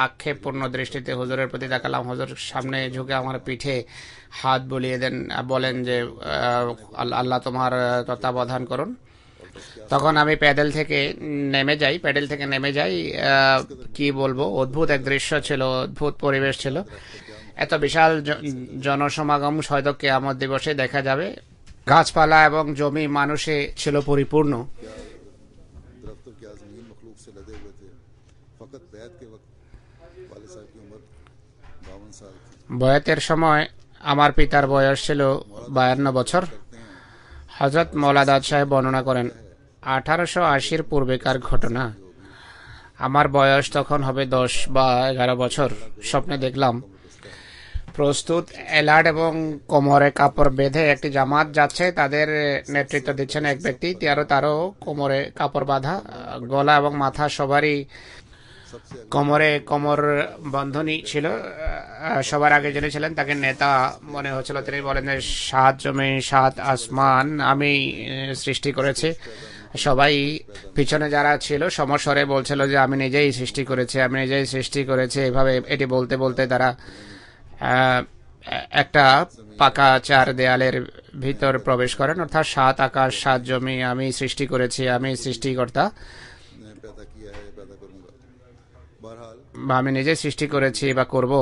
আক্ষেপপূর্ণ দৃষ্টিতে হুজুরের প্রতি তাকালাম। হুজুর সামনে ঝুঁকে আমার পিঠে হাত বুলিয়ে দেন, বলেন যে আল্লাহ তোমার তত্ত্বাবধান করুন। তখন আমি প্যাডেল থেকে নেমে যাই। কি বলবো, অদ্ভুত এক দৃশ্য ছিল, অদ্ভুত পরিবেশ ছিল। এত বিশাল জনসমাগম হয়তো কিয়ামত দিবসে দেখা যাবে। গাছপালা এবং জমি মানুষে ছিল পরিপূর্ণ। दरख्तों के आज़मीन मखलूक से लदे हुए थे। फ़कत बैत के वक्त वाले साहब की उम्र 52 साल थी। বয়াতের সময় আমার পিতার বয়স ছিল 52 বছর। হযরত মৌলাদাদ সাহেব বর্ণনা করেন, 1880-র পূর্বেকার ঘটনা। আমার বয়স তখন হবে 10 বা 11 বছর। স্বপ্নে দেখলাম প্রস্তুত এলাট এবং কোমরে কাপড় বেঁধে একটি জামাত যাচ্ছে। তাদের নেতৃত্ব দিচ্ছেন এক ব্যক্তি, তারও কোমরে কাপড় বাঁধা, গলা এবং মাথা সবারই কোমরে কোমর বন্ধনী ছিল। সবার আগে যিনি ছিলেন তাকে নেতা মনে হচ্ছিল। তিনি বলেন যে 7 জমি 7 আসমান আমি সৃষ্টি করেছি। সবাই পিছনে যারা ছিল সমস্বরে বলছিল যে আমি নিজেই সৃষ্টি করেছি। এভাবে এটি বলতে বলতে তারা একটা পাকা 4 দেয়ালের ভিতর প্রবেশ করেন। অর্থাৎ 7 আকাশ 7 জমি আমি সৃষ্টি করেছি, আমি সৃষ্টিকর্তা, আমি নিজে সৃষ্টি করেছি বা করব।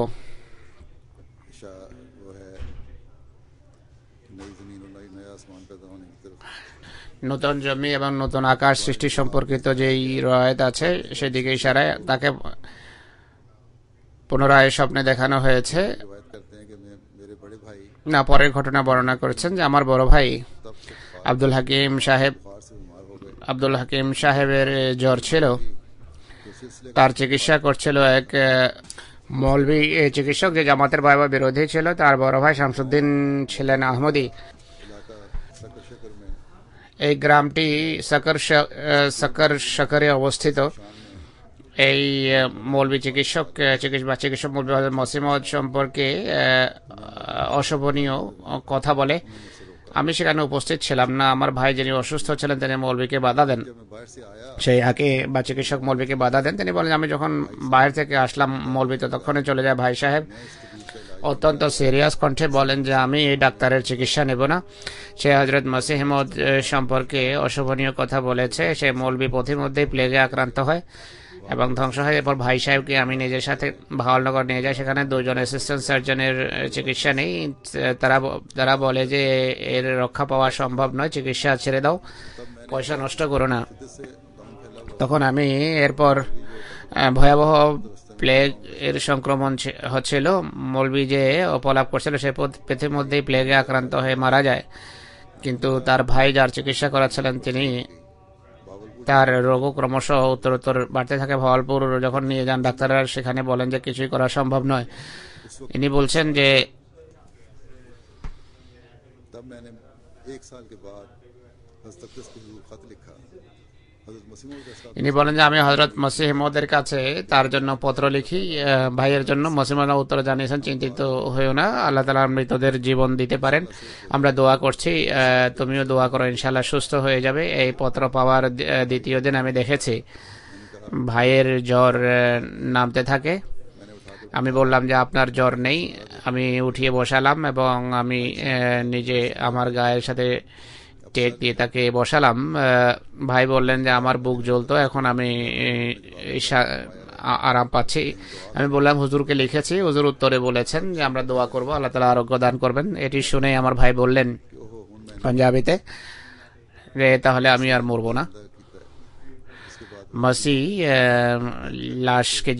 নতুন জমি এবং নতুন আকাশ সৃষ্টি সম্পর্কিত যেই রয়াত আছে সেদিকে ইশারায় তাকে পুনরায় স্বপ্নে দেখানো হয়েছে। না, পরের ঘটনা বর্ণনা করেছেন যে আমার বড় ভাই আব্দুল হাকিম সাহেবের জ্বর ছিল। তার চিকিৎসা করছিল এক মৌলভী চিকিৎসক যে জামাতের ভয়াবহ বিরোধী ছিল। তার বড় ভাই শামসুদ্দিন ছিলেন আহমদী। এই গ্রামটি সকরে অবস্থিত। এই মৌলভী চিকিৎসক মৌলভী মসিমদ সম্পর্কে অশোভনীয় কথা বলে। আমি সেখানে উপস্থিত ছিলাম না। আমার ভাই যিনি অসুস্থ ছিলেন তিনি মৌলভীকে বাধা দেন। সেই হাকে বা চিকিৎসক মৌলভীকে বাধা দেন। তিনি বলেন আমি যখন বাইরে থেকে আসলাম মৌলভী ততক্ষণে চলে যায়। ভাই সাহেব অত্যন্ত সিরিয়াস কণ্ঠে বলেন যে আমি এই ডাক্তারের চিকিৎসা নেব না। সে হযরত মসিহ মউদ সম্পর্কে অশোভনীয় কথা বলেছে। সে মৌলভী পথিমধ্যেই প্লেগে আক্রান্ত হয় এবং ধ্বংস হয়। এরপর ভাই সাহেবকে আমি নিজের সাথে ভাওয়ালনগর নিয়ে যাই। সেখানে 2 জন অ্যাসিস্ট্যান্ট সার্জনের চিকিৎসা নেই। তারা বলে যে এর রক্ষা পাওয়া সম্ভব নয়, চিকিৎসা ছেড়ে দাও, পয়সা নষ্ট করো না। তখন আমি এরপর ভয়াবহ প্লেগ এর সংক্রমণ হচ্ছিল। মৌলভী যে অপলাপ করছিল সে পথিমধ্যেই প্লেগে আক্রান্ত হয়ে মারা যায়। কিন্তু তার ভাই যার চিকিৎসা করাচ্ছিলেন তিনি তার রোগও ক্রমশ উত্তরোত্তর বাড়তে থাকে। ভাওয়ালপুর যখন নিয়ে যান ডাক্তাররা সেখানে বলেন যে কিছুই করা সম্ভব নয়। ইনি বলছেন যে আমি হযরত মসিহ মউদের কাছে তার জন্য পত্র লিখি, ভাইয়ের জন্য। মসিহ মউদ উত্তর জানিয়েছেন চিন্তিত হয়েও না, আল্লাহ তাআলা মৃতদের জীবন দিতে পারেন, আমরা দোয়া করছি, তুমিও দোয়া করো, ইনশাআল্লাহ সুস্থ হয়ে যাবে। এই পত্র পাওয়ার দ্বিতীয় দিন আমি দেখেছি ভাইয়ের জ্বর নামতে থাকে। আমি বললাম যে আপনার জ্বর নেই। আমি উঠিয়ে বসালাম এবং আমি নিজে আমার গায়ের সাথে টেক দিয়ে তাকে বসালাম। ভাই বললেন যে আমার বুক জ্বলতো, এখন আমি আরাম পাচ্ছি। আমি বললাম হুজুরকে লিখেছি। হুজুর উত্তরে বলেছেন যে আমরা দোয়া করব, আল্লাহ তাআলা আরোগ্য দান করবেন। এটি শুনে আমার ভাই বললেন পাঞ্জাবিতে যে তাহলে আমি আর মরবো না। মাসি লাশকে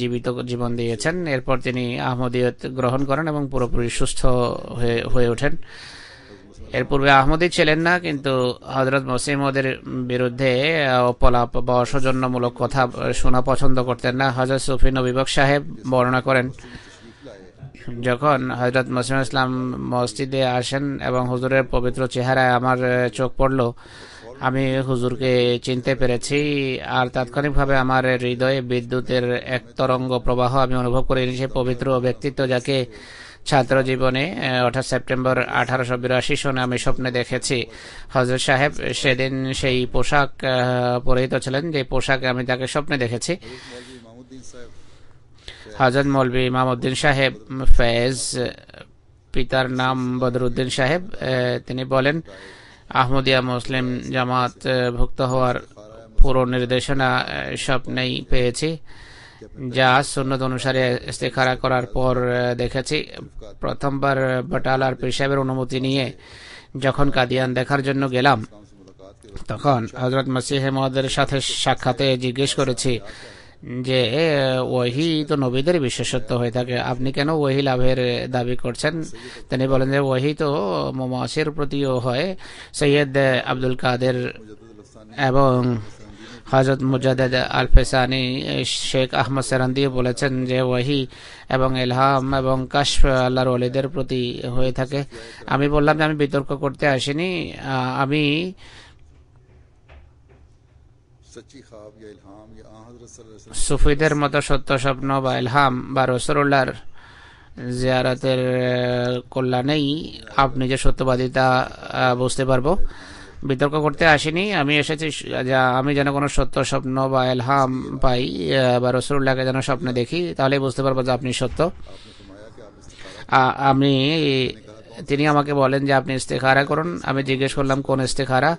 জীবন দিয়েছেন। এরপর তিনি আহমদিয়ত গ্রহণ করেন এবং পুরোপুরি সুস্থ হয়ে ওঠেন। এর পূর্বে আহমদি ছিলেন না, কিন্তু হযরত মসিহ মউদের বিরুদ্ধে অপলাপ বা অসৌজন্যমূলক কথা শোনা পছন্দ করতেন না। হযরত সুফি নবীবক সাহেব বর্ণনা করেন যখন হযরত মসিহ ইসলাম মসজিদে আসেন এবং হুজুরের পবিত্র চেহারায় আমার চোখ পড়ল, আমি হুজুরকে চিনতে পেরেছি। আর তাৎক্ষণিকভাবে আমার হৃদয়ে বিদ্যুতের এক তরঙ্গ প্রবাহ আমি অনুভব করে নিয়েছি। পবিত্র ব্যক্তিত্ব যাকে ছাত্র জীবনে অর্থাৎ সেপ্টেম্বর 1882 সনে আমি স্বপ্নে দেখেছি। হযরত সাহেব সেদিন সেই পোশাক পরিহিত ছিলেন যে পোশাকে আমি তাকে স্বপ্নে দেখেছি। হযরত মৌলভী ইমামউদ্দিন সাহেব ফয়েজ, পিতার নাম বদরুদ্দিন সাহেব, তিনি বলেন আহমদিয়া মুসলিম জামাত ভুক্ত হওয়ার পুরো নির্দেশনা স্বপ্নেই পেয়েছি, যা সুন্নত অনুসারে ইস্তেখারা করার পর দেখেছি। প্রথমবার বাটালার পীর সাহেবের অনুমতি নিয়ে যখন কাদিয়ান দেখার জন্য গেলাম, তখন হযরত মসিহ মওউদের সাথে সাক্ষাতে জিজ্ঞেস করেছি যে ওহী তো নবীদের বিশেষত্ব হয়ে থাকে, আপনি কেন ওহী লাভের দাবি করছেন? তিনি বলেন যে ওহী তো মুআসির প্রতিও হয়। সৈয়দ আব্দুল কাদের এবং হযরত মুজাদ্দেদ আল ফেসানি শেখ আহমদ সেরান্দি বলেছেন যে ওহী এবং ইলহাম এবং কাশফ আল্লাহর ওলিদের প্রতি হয়ে থাকে। আমি বললাম যে আমি বিতর্ক করতে আসিনি, আমি সুফিদের মতো সত্য স্বপ্ন বা ইলহাম বা রাসূলুল্লাহর জিয়ারতের কল্যাণেই আপনি যে সত্যবাদিতা বুঝতে পারবো। বিতর্ক করতে আসিনি, আমি এসেছি আমি যেন কোনো সত্য স্বপ্ন বা ইলহাম পাই বা রাসূলুল্লাহকে যেন স্বপ্নে দেখি, তাহলে বুঝতে পারবো যে আপনি সত্য। তিনি আমাকে বলেন যে আপনি ইস্তেখারা করুন। আমি জিজ্ঞেস করলাম কোন ইস্তেখারা?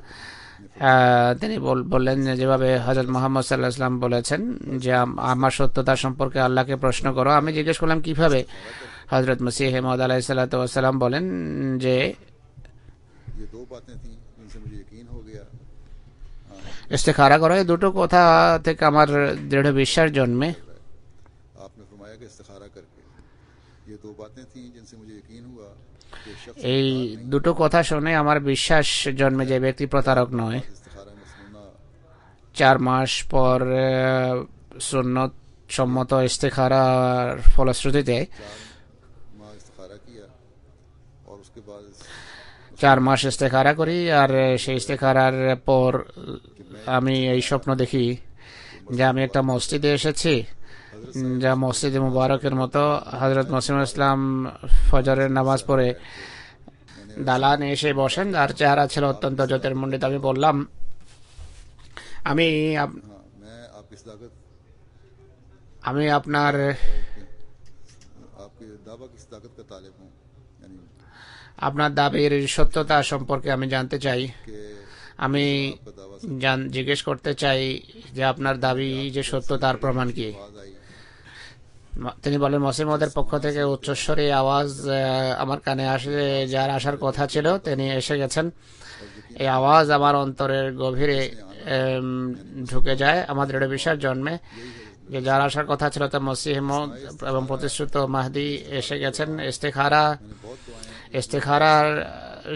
তিনি বললেন যেভাবে হযরত মুহাম্মদ সাল্লাল্লাহু আলাইহি ওয়াসাল্লাম বলেছেন যে আমার সত্যতা সম্পর্কে আল্লাহকে প্রশ্ন করো। আমি জিজ্ঞেস করলাম কিভাবে? হযরত মসিহ মাউদ আলাইহিস সালাতু ওয়াস সালাম বলেন যে ইস্তেখারা করো। এই দুটো কথা থেকে আমার দৃঢ় বিশ্বাস জন্মে। এই দুটো কথা শুনে আমার বিশ্বাস জন্মে যে ব্যক্তি প্রতারক নয়। 4 মাস পর সুন্নত সম্মত ইস্তেখারার ফলশ্রুতিতে 4 মাস ইস্তেখারা করি, আর সেই ইস্তেখারার পর আমি এই স্বপ্ন দেখি যে আমি একটা মসজিদে এসেছি, যা মসজিদে মুবারকের মতো। হযরত মসিহুল ইসলাম ফজরের নামাজ পড়ে দালানে এসে বসেন, আর চেহারা ছিল অত্যন্ত জ্যোতির্মণ্ডিত। আমি বললাম আমি আপনার দাবির সত্যতা সম্পর্কে আমি জানতে চাই। আমি জিজ্ঞেস করতে চাই যে আপনার দাবি যে সত্য তার প্রমাণ কি? তিনি বলেন মসিহ মাউদের পক্ষ থেকে উচ্চস্বরে আওয়াজ আমার কানে আসে, যার আসার কথা ছিল তিনি এসে গেছেন। এই আওয়াজ আমার অন্তরের গভীরে ঢুকে যায়। আমার দৃঢ় বিশ্বাস জন্মে যে যার আসার কথা ছিল তা মসিহ মাউদ এবং প্রতিশ্রুত মাহদি এসে গেছেন। ইস্তেখারার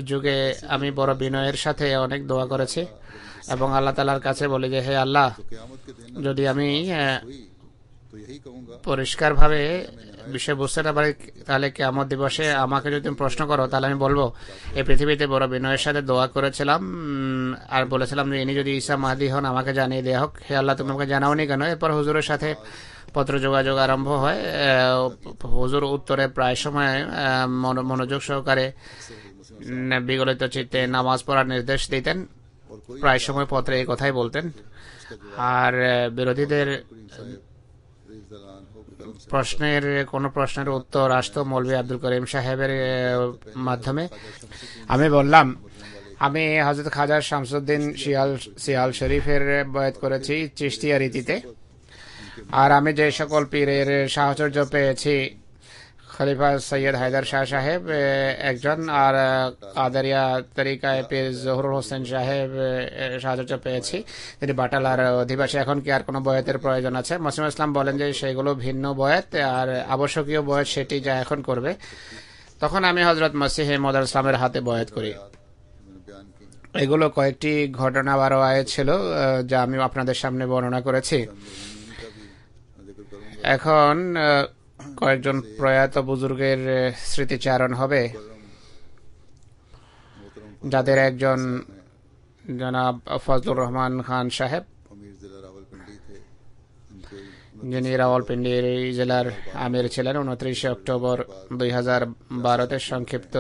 যুগে আমি বড় বিনয়ের সাথে অনেক দোয়া করেছি এবং আল্লাহ তাআলার কাছে বলি যে হে আল্লাহ, যদি আমি পরিষ্কারভাবে বিষয় বুঝতে না পারি, তাহলে কিয়ামত দিবসে আমাকে যদি তুমি প্রশ্ন করো, তাহলে আমি বলবো এই পৃথিবীতে বড় বিনয়ের সাথে দোয়া করেছিলাম আর বলেছিলাম যে ইনি যদি ঈসা মাহদি হন আমাকে জানিয়ে দেওয়া হোক। হে আল্লাহ, তুমি আমাকে জানাওনি কেন? এরপর হুজুরের সাথে পত্র যোগাযোগ আরম্ভ হয়। হুজুর উত্তরে প্রায় সময় মনোযোগ সহকারে বিগলিত চিত্তে নামাজ পড়ার নির্দেশ দিতেন। প্রায় সময় পত্রে এই কথাই বলতেন। আর বিরোধীদের কোন প্রশ্নের উত্তর আসতো মৌলভী আব্দুল করিম সাহেবের মাধ্যমে। আমি বললাম আমি হযরত খাজা শামসুদ্দিন সিয়াল শরীফের বয়াত করেছি চিশতিয়া রীতিতে, আর আমি যে সকল পীরের সাহচর্য পেয়েছি, খলিফা সৈয়দ হায়দার শাহ সাহেব একজন, আর কাদেরিয়া তরিকায় পীর জহুরুল হোসেন সাহেব সাহায্য পেয়েছি, তিনি বাটালার অধিবাসী। এখন কি আর কোনো বয়াতের প্রয়োজন আছে? মসিহুল ইসলাম বলেন যে সেগুলো ভিন্ন বয়াত, আর আবশ্যকীয় বয়াত সেটি যা এখন করবে। তখন আমি হযরত মসিহ মাউদ ইসলামের হাতে বয়াত করি। এগুলো কয়েকটি ঘটনা বা রওয়ায়াত ছিল যা আমি আপনাদের সামনে বর্ণনা করেছি। এখন কয়েকজন প্রয়াত বুজুর্গের স্মৃতিচারণ হবে, যাদের একজন জনাব ফজলুর রহমান খান সাহেব, যিনি রাওয়ালপিন্ডি জেলার আমির ছিলেন। 29 অক্টোবর 2012-তে সংক্ষিপ্ত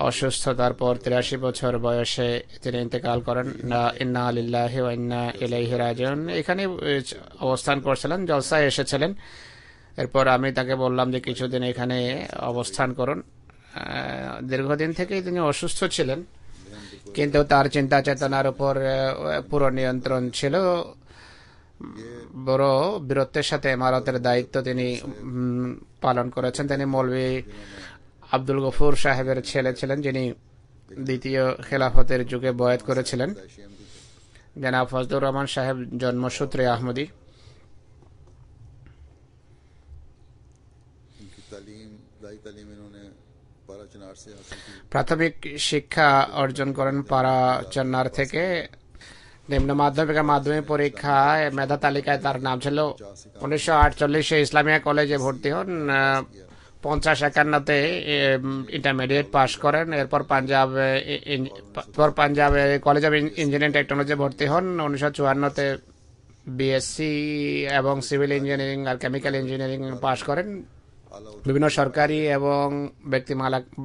অসুস্থতার পর 83 বছর বয়সে তিনি ইন্তেকাল করেন। ইন্না লিল্লাহি ওয়া ইন্না ইলাইহি রাজিউন। এখানে অবস্থান করছিলেন, জলসায় এসেছিলেন। এরপর আমি তাকে বললাম যে কিছুদিন এখানে অবস্থান করুন। দীর্ঘদিন থেকেই তিনি অসুস্থ ছিলেন, কিন্তু তার চিন্তা চেতনার উপর পুরো নিয়ন্ত্রণ ছিল। বড় বীরত্বের সাথে ইমারতের দায়িত্ব তিনি পালন করেছেন। তিনি মৌলভী আব্দুল গফুর সাহেবের ছেলে ছিলেন, যিনি দ্বিতীয় খেলাফতের যুগে বয়াত করেছিলেন। জনাব ফজলুর রহমান সাহেব জন্মসূত্রে আহমদী। প্রাথমিক শিক্ষা অর্জন করেন পাড়া চন্নার থেকে। নিম্ন মাধ্যমিক মাধ্যমিক পরীক্ষায় মেধা তালিকায় তার নাম ছিল। 1948 ইসলামিয়া কলেজে ভর্তি হন। 50-51-তে ইন্টারমিডিয়েট পাশ করেন। এরপর Punjab college of engineering technology ভর্তি হন। 1954-তে বিএসসি এবং সিভিল ইঞ্জিনিয়ারিং আর কেমিক্যাল ইঞ্জিনিয়ারিং পাশ করেন। বিভিন্ন সরকারি এবং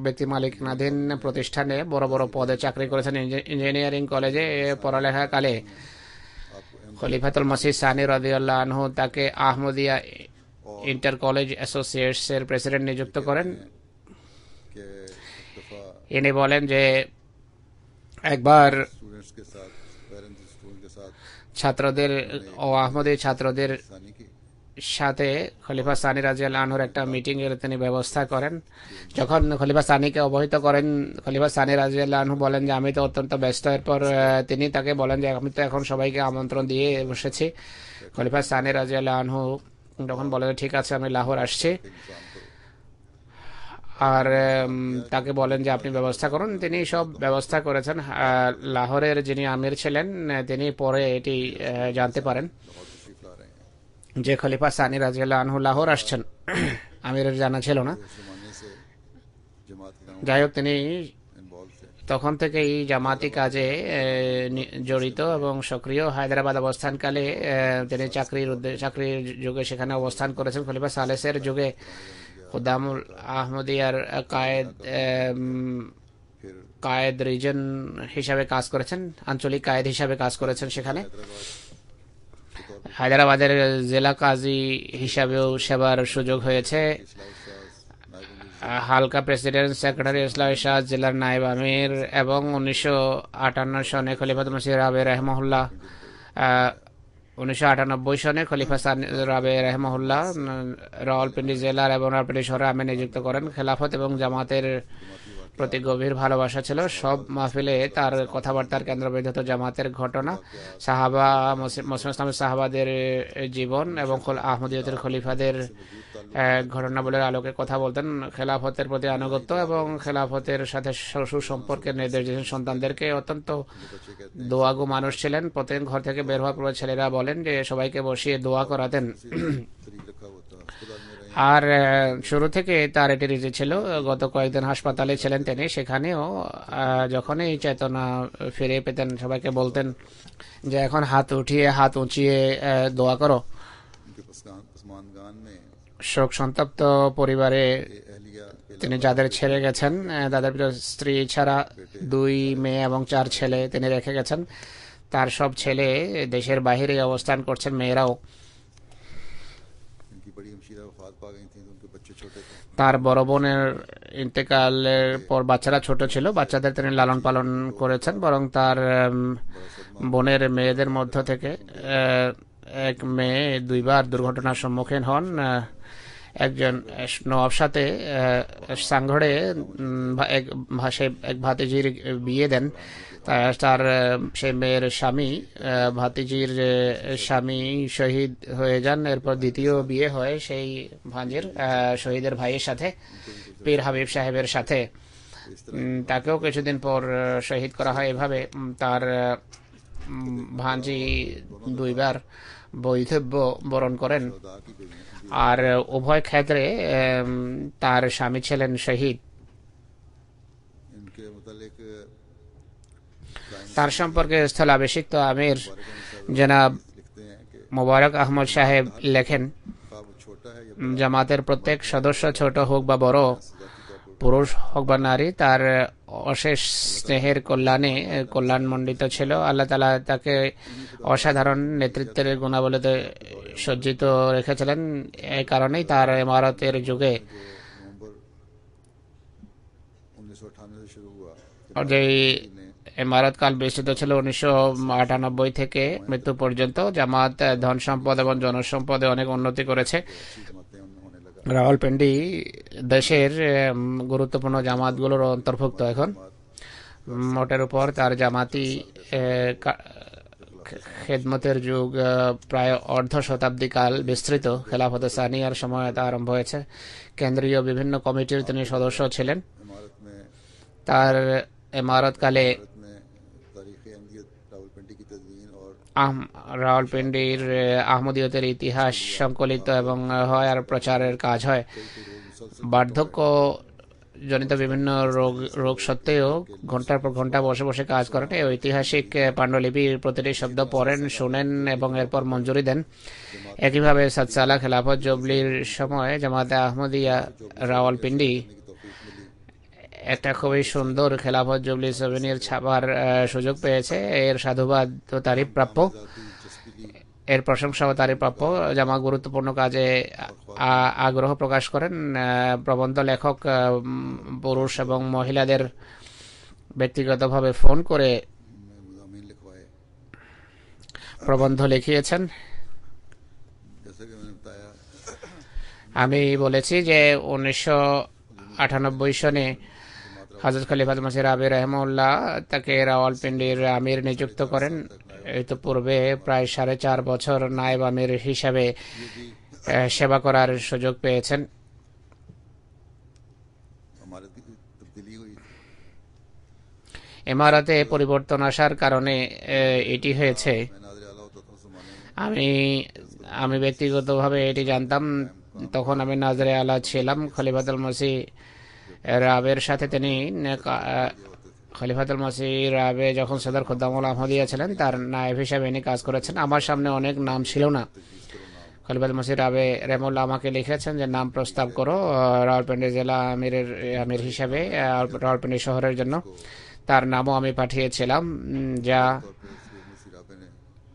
ব্যক্তি মালিকানাধীন প্রতিষ্ঠানে বড় বড় পদে চাকরি করেছেন। ইঞ্জিনিয়ারিং কলেজে পড়ালেখাকালে খলিফাতুল মসিহ সানি রাদিয়াল্লাহু আনহু তাকে আহমদিয়া ইন্টার কলেজ অ্যাসোসিয়েটস এর প্রেসিডেন্ট নিযুক্ত করেন। ইনি বলেন যে একবার ছাত্রদের ও আহমদি ছাত্রদের সাথে খলিফা সানি রাদিয়াল্লাহু আনহুর একটা মিটিং এর তিনি ব্যবস্থা করেন। যখন খলিফা সানিকে অবহিত করেন, খলিফা সানি রাদিয়াল্লাহু আনহু বলেন যে আমি তো অত্যন্ত ব্যস্ত। এরপর তিনি তাকে বলেন যে আমি তো এখন সবাইকে আমন্ত্রণ দিয়ে বসেছি। খলিফা সানি রাদিয়াল্লাহু আনহু তখন বলেন ঠিক আছে, আমি লাহোর আসছি। আর তাকে বলেন যে আপনি ব্যবস্থা করুন। তিনি সব ব্যবস্থা করেছেন। লাহোরের যিনি আমির ছিলেন তিনি পরে এটি জানতে পারেন যে খলিফা সানি রাদিয়াল্লাহু আনহু লাহোর আসছেন। আমিরের জানা ছিল না। যাই হোক, তিনি তখন থেকেই জামাতি কাজে জড়িত এবং সক্রিয়। হায়দ্রাবাদ অবস্থানকালে তিনি চাকরির যুগে সেখানে অবস্থান করেছেন। খলিফা সালেসের যুগে খুদামুল আহমদিয়ার কায়েদ রিজন হিসাবে কাজ করেছেন, আঞ্চলিক কায়েদ হিসাবে কাজ করেছেন। সেখানে হায়দ্রাবাদের জেলা কাজী হিসাবেও সেবার সুযোগ হয়েছে। হালকা প্রেসিডেন্ট, সেক্রেটারি ইসলামী শাহ, জেলার নায়েব আমির এবং 1958 সনে খলিফাতুল মসিহ রাবে রাহিমাহুল্লাহ 1998 সনে খলিফা রাবে রাহিমাহুল্লাহ রাওয়ালপিন্ডি জেলার এবং রাওয়ালপিন্ডি শহরে আমির নিযুক্ত করেন। খেলাফত এবং জামাতের প্রতি গভীর ভালোবাসা ছিল। সব মাহফিলে তার কথাবার্তার কেন্দ্রবিন্দু হতো জামাতের ঘটনা, সাহাবা, মুসলিম ইসলামের সাহাবাদের জীবন এবং আহমদিয়তের খলিফাদের ঘটনাবলীর আলোকে কথা বলতেন। খেলাফতের প্রতি আনুগত্য এবং খেলাফতের সাথে সুসম্পর্কের নির্দেশ দিয়েছেন। সন্তানদেরকে অত্যন্ত দোয়াগু মানুষ ছিলেন। প্রত্যেক ঘর থেকে বের হওয়ার পর ছেলেরা বলেন যে সবাইকে বসিয়ে দোয়া করাতেন। আর শুরু থেকে তার এটি রীতি ছিল। গত কয়েকদিন হাসপাতালে ছিলেন তিনি। সেখানেও যখনই চেতনা ফিরে পেতেন সবাইকে বলতেন যে এখন হাত উঁচিয়ে দোয়া করো। শোক সন্তপ্ত পরিবারে তিনি যাদের ছেড়ে গেছেন তাদের স্ত্রী ছাড়া 2 মেয়ে এবং 4 ছেলে তিনি রেখে গেছেন। তার সব ছেলে দেশের বাইরে অবস্থান করছেন, মেয়েরাও। তার বড় বোনের ইন্তেকালের পর বাচ্চারা ছোট ছিল, বাচ্চাদের তিনি লালন পালন করেছেন। বরং তার বোনের মেয়েদের মধ্য থেকে এক মেয়ে 2 বার দুর্ঘটনার সম্মুখীন হন। একজন নওয়াব সাথে সাংঘড়ে এক ভাতিজির বিয়ে দেন। তার সেই মেয়ের স্বামী, ভাতিজির স্বামী শহীদ হয়ে যান। এরপর দ্বিতীয় বিয়ে হয় সেই ভাঞ্জির শহীদের ভাইয়ের সাথে, পীর হাবিব সাহেবের সাথে। তাকেও কিছুদিন পর শহীদ করা হয়। এভাবে তার ভাঞ্জি 2 বার বৈধব্য বরণ করেন। আর উভয় ক্ষেত্রে তার স্বামী ছিলেন শহীদ। তার সম্পর্কে স্থলাভিষিক্ত আমির জনাব মোবারক আহমদ সাহেব লেখেন, জামাতের প্রত্যেক সদস্য ছোট হোক বা বড় পুরুষ হোক বা নারী, তার অশেষ স্নেহের কল্যাণমণ্ডিত ছিল। আল্লাহ তাআলা তাকে অসাধারণ নেতৃত্বের গুণাবলীতে সজ্জিত রেখেছিলেন। এই কারণেই তার ইমারতের যুগে যে ইমারত কাল বিস্তৃত ছিল 1998 থেকে মৃত্যু পর্যন্ত, জামাত ধন সম্পদ এবং জনসম্পদে অনেক উন্নতি করেছে। রাওয়ালপিন্ডি দেশের গুরুত্বপূর্ণ জামাতগুলোর অন্তর্ভুক্ত। এখন মোটের উপর তার জামাতি খেদমতের যুগ প্রায় অর্ধ শতাব্দী কাল বিস্তৃত। খেলাফতে সানিয়ার সময় তা আরম্ভ হয়েছে। কেন্দ্রীয় বিভিন্ন কমিটির তিনি সদস্য ছিলেন। তার ইমারতকালে রাওয়ালপিন্ডির আহমদীয়তের ইতিহাস সংকলিত এবং হয় আর প্রচারের কাজ হয়। বার্ধক্য জনিত বিভিন্ন রোগ সত্ত্বেও ঘন্টার পর ঘন্টা বসে বসে কাজ করেন। এই ঐতিহাসিক পাণ্ডুলিপির প্রতিটি শব্দ পড়েন, শুনেন এবং এরপর মঞ্জুরি দেন। একইভাবে সাতসালা খেলাফত জুবলির সময় জামাতে আহমদিয়া রাওয়ালপিন্ডি একটা খুবই সুন্দর খেলাফত জুবলি সৌভিনির ছাপার সুযোগ পেয়েছে। এর সাধুবাদ ও তারিফ প্রাপ্য, এর প্রশংসাও তারিফ প্রাপ্য। জামা গুরুত্বপূর্ণ কাজে আগ্রহ প্রকাশ করেন। প্রবন্ধ লেখক পুরুষ এবং মহিলাদের ব্যক্তিগতভাবে ফোন করে প্রবন্ধ লিখিয়েছেন। আমি বলেছি যে 1998 সনে হযরত খলিফাতুল মসিহ রাবি রাহিমাহুল্লাহ তাকে রাওয়ালপিন্ডির আমির নিযুক্ত করেন। পূর্বে প্রায় 4.5 বছর নায়েব আমির হিসাবে সেবা করার সুযোগ পেয়েছেন। ইমারতে পরিবর্তন আসার কারণে এটি হয়েছে। আমি ব্যক্তিগতভাবে এটি জানতাম। তখন আমি নাজরে আলা ছিলাম। খলিফাতুল মসিহ রাবের সাথে তিনি খলিফাতুল মসিহ রাবে যখন সদর খুদ্দামুল আহমদিয়া ছিলেন, তার নায়েব হিসাবে ইনি কাজ করেছেন। আমার সামনে অনেক নাম ছিল না। খলিফাতুল মসিহ রাবে রহমুল্লাহ আমাকে লিখেছেন যে নাম প্রস্তাব করো রাওয়ালপিন্ডি জেলা আমির হিসাবে রাওয়ালপিন্ডি শহরের জন্য। তার নামও আমি পাঠিয়েছিলাম, যা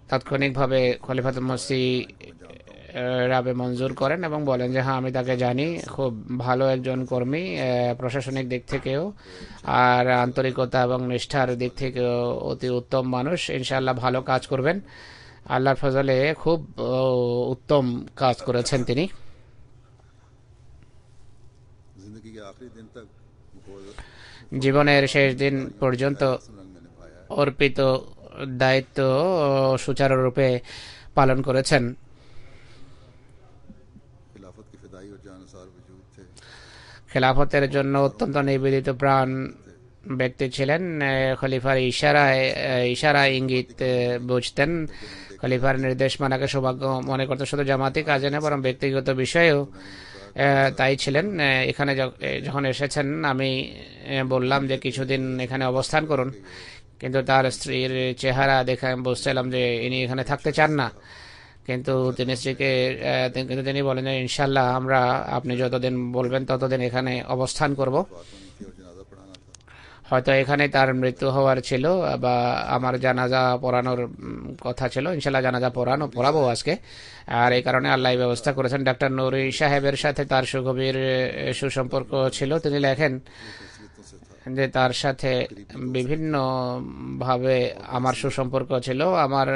তাৎক্ষণিকভাবে খলিফাতুল মসিহ রাবে মঞ্জুর করেন এবং বলেন যে হ্যাঁ, আমি তাকে জানি, খুব ভালো একজন কর্মী, প্রশাসনিক দিক থেকেও আর আন্তরিকতা এবং নিষ্ঠার দিক থেকেও অতি উত্তম মানুষ। ইনশাআল্লাহ ভালো কাজ করবেন। আল্লাহর ফজলে খুব উত্তম কাজ করেছেন তিনি। জীবনের শেষ দিন পর্যন্ত অর্পিত দায়িত্ব সুচারুরূপে পালন করেছেন। খেলাফতের জন্য অত্যন্ত নিবেদিত প্রাণ ব্যক্তি ছিলেন। খলিফার ইশারা ইঙ্গিত বুঝতেন। খলিফার নির্দেশ মানাকে সৌভাগ্য মনে করতে শুধু জামাতি কাজে না, বরং ব্যক্তিগত বিষয়েও তাই ছিলেন। এখানে যখন এসেছেন আমি বললাম যে কিছুদিন এখানে অবস্থান করুন, কিন্তু তার স্ত্রীর চেহারা দেখে আমি বুঝছিলাম যে ইনি এখানে থাকতে চান না। কিন্তু তিনি বলেন যে ইনশাল্লাহ আমরা আপনি যতদিন বলবেন ততদিন এখানে অবস্থান করব। হয়তো এখানে তার মৃত্যু হওয়ার ছিল বা আমার জানাজা পড়ানোর কথা ছিল। ইনশাল্লাহ জানাজা পড়াবো আজকে। আর এই কারণে আল্লাহ ব্যবস্থা করেছেন। ডাক্তার নুরি সাহেবের সাথে তার সুগভীর সুসম্পর্ক ছিল। তিনি লেখেন যে তার সাথে বিভিন্ন ভাবে আমার সুসম্পর্ক ছিল। আমার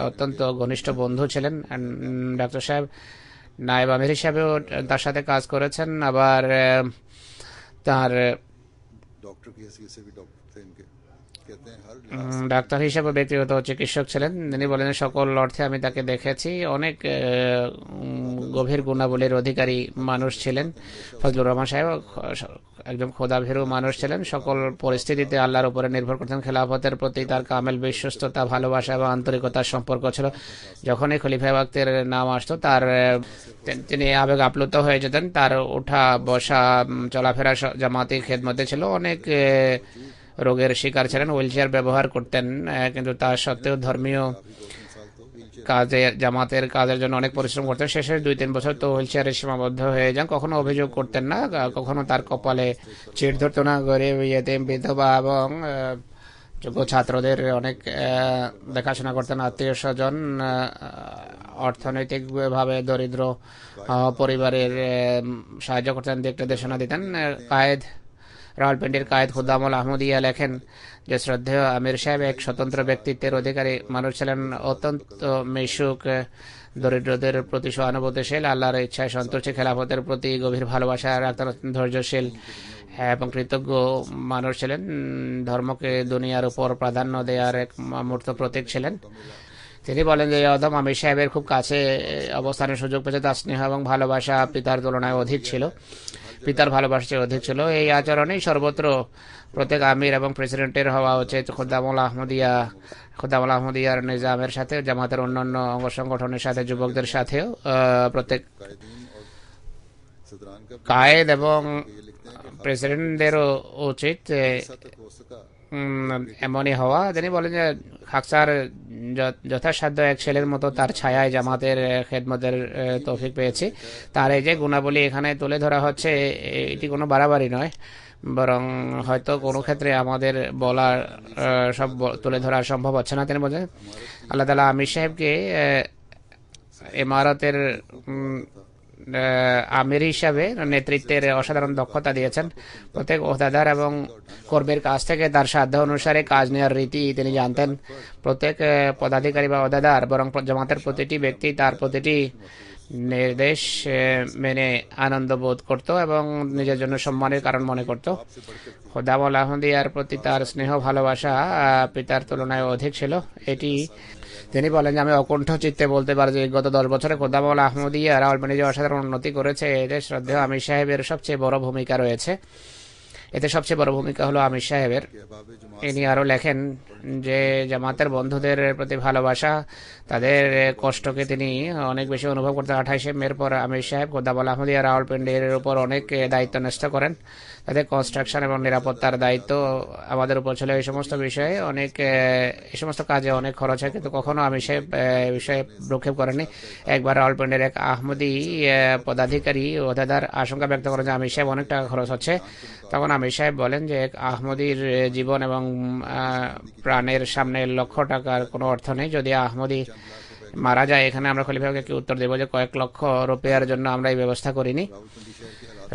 অত্যন্ত ঘনিষ্ঠ বন্ধু ছিলেন। ডাক্তার সাহেব নায়েব আমির হিসাবেও তার সাথে কাজ করেছেন। আবার তার ডাক্তার হিসেবে ব্যক্তিগত চিকিৎসক ছিলেন। তিনি বলেন সকল অর্থে আমি তাকে দেখেছি। অনেক গভীর গুণাবলীর অধিকারী মানুষ ছিলেন। ফজলুর রহমান সাহেব একজন খোদাভীরু মানুষ ছিলেন। সকল পরিস্থিতিতে আল্লাহর উপরে নির্ভর করতেন। খেলাফতের প্রতি তার কামেল বিশ্বস্ততা, ভালোবাসা এবং আন্তরিকতার সম্পর্ক ছিল। যখনই খলিফা ওয়াক্তের নাম আসতো তিনি আবেগ আপ্লুত হয়ে যেতেন। তার ওঠা বসা চলাফেরা জামাতি খেদমতে ছিল। অনেক রোগের শিকার ছিলেন, হুইল চেয়ার ব্যবহার করতেন, কিন্তু তা সত্ত্বেও ধর্মীয় জামাতের কাজের জন্য অনেক পরিশ্রম করতেন। শেষের 2-3 বছর তো হুইল চেয়ারে সীমাবদ্ধ হয়ে যান। কখনো অভিযোগ করতেন না, কখনো তার কপালে চিড় ধরতো না। গরিব, ইয়েতিম, বিধবা এবং যোগ্য ছাত্রদের অনেক দেখাশোনা করতেন। আত্মীয় স্বজন, অর্থনৈতিকভাবে দরিদ্র পরিবারের সাহায্য করতেন, দিক নির্দেশনা দিতেন। কায়েদ, রাওয়ালপিন্ডির কায়েদ খুদ্দামুল আহমদিয়া লেখেন যে শ্রদ্ধেয় আমির সাহেব এক স্বতন্ত্র ব্যক্তিত্বের অধিকারী মানুষ ছিলেন, অত্যন্ত মিশুক, দরিদ্রদের প্রতি সহানুভূতিশীল, আল্লাহর ইচ্ছায় সন্তুষ্টি, খেলাফতের প্রতি গভীর ভালোবাসা রাখতেন, ধৈর্যশীল এবং কৃতজ্ঞ মানুষ ছিলেন। ধর্মকে দুনিয়ার উপর প্রাধান্য দেওয়ার এক মূর্ত প্রতীক ছিলেন। তিনি বলেন যে অধম আমির সাহেবের খুব কাছে অবস্থানের সুযোগ পেয়েছে, তার স্নেহ এবং ভালোবাসা পিতার তুলনায় অধিক ছিল, পিতার ভালোবাসা চেয়ে অধিক ছিল। এই আচরণেই সর্বত্র প্রত্যেক আমির এবং প্রেসিডেন্টের হওয়া উচিত। খুদ্দামুল আহমদিয়ার নিজামের সাথে, জামাতের অন্যান্য অঙ্গ সংগঠনের সাথে, যুবকদের সাথেও প্রত্যেক কায়েদ এবং প্রেসিডেন্টদেরও উচিত এমনই হওয়া। তিনি বলেন যে খাকসার যথাসাধ্য এক ছেলের মতো তার ছায়ায় জামাতের খেদমতের তৌফিক পেয়েছি। তার এই যে গুণাবলী এখানে তুলে ধরা হচ্ছে, এটি কোনো বাড়াবাড়ি নয়, বরং হয়তো কোনো ক্ষেত্রে আমাদের বলার সব তুলে ধরা সম্ভব হচ্ছে না। তিনি বলেন আল্লাহ তাআলা আমির সাহেবকে ইমারতের আমির হিসাবে নেতৃত্বের অসাধারণ দক্ষতা দিয়েছেন। প্রত্যেক ওহদাদার এবং কর্মীর কাছ থেকে তার সাধ্য অনুসারে কাজ নেওয়ার রীতি তিনি জানতেন। প্রত্যেক পদাধিকারী বা ওহদাদার বরং জামাতের প্রতিটি ব্যক্তি তার প্রতিটি নির্দেশ মেনে আনন্দ বোধ করত এবং নিজের জন্য সম্মানের কারণ মনে করত। খুদ্দামুল আহমদিয়ার প্রতি তার স্নেহ ভালোবাসা পিতার তুলনায় অধিক ছিল। এটি তিনি বলেন যে আমি অকুণ্ঠ চিত্তে বলতে পারি যে গত 10 বছরে খুদ্দামুল আহমদিয়া রাওয়ালপিন্ডি যে অসাধারণ উন্নতি করেছে, এতে শ্রদ্ধেয় আমির সাহেবের সবচেয়ে বড় ভূমিকা রয়েছে। এতে সবচেয়ে বড় ভূমিকা হলো আমির সাহেবের। ইনি আরও লেখেন যে জামাতের বন্ধুদের প্রতি ভালোবাসা, তাদের কষ্টকে তিনি অনেক বেশি অনুভব করতেন। 28 মের পর আমির সাহেব খুদ্দামুল আহমদিয়া রাওয়ালপিন্ডির উপর অনেক দায়িত্ব ন্যস্ত করেন। তাদের কনস্ট্রাকশন এবং নিরাপত্তার দায়িত্ব আমাদের উপর ছিল। এই সমস্ত বিষয়ে এই সমস্ত কাজে অনেক খরচ হয়, কিন্তু কখনো আমির সাহেব বিষয়ে ভ্রুক্ষেপ করেনি। একবার রাওয়ালপিন্ডির এক আহমদি পদাধিকারী ওহদাদার আশঙ্কা ব্যক্ত করেন যে আমির সাহেব অনেক টাকা খরচ হচ্ছে। তখন আমির সাহেব বলেন যে আহমদির জীবন এবং প্রাণের সামনে লক্ষ টাকার কোনো অর্থ নেই। যদি আহমদি মারা যায়, এখানে আমরা খলিফাকে কি উত্তর দেব যে কয়েক লক্ষ রুপিয়ার জন্য আমরা এই ব্যবস্থা করিনি।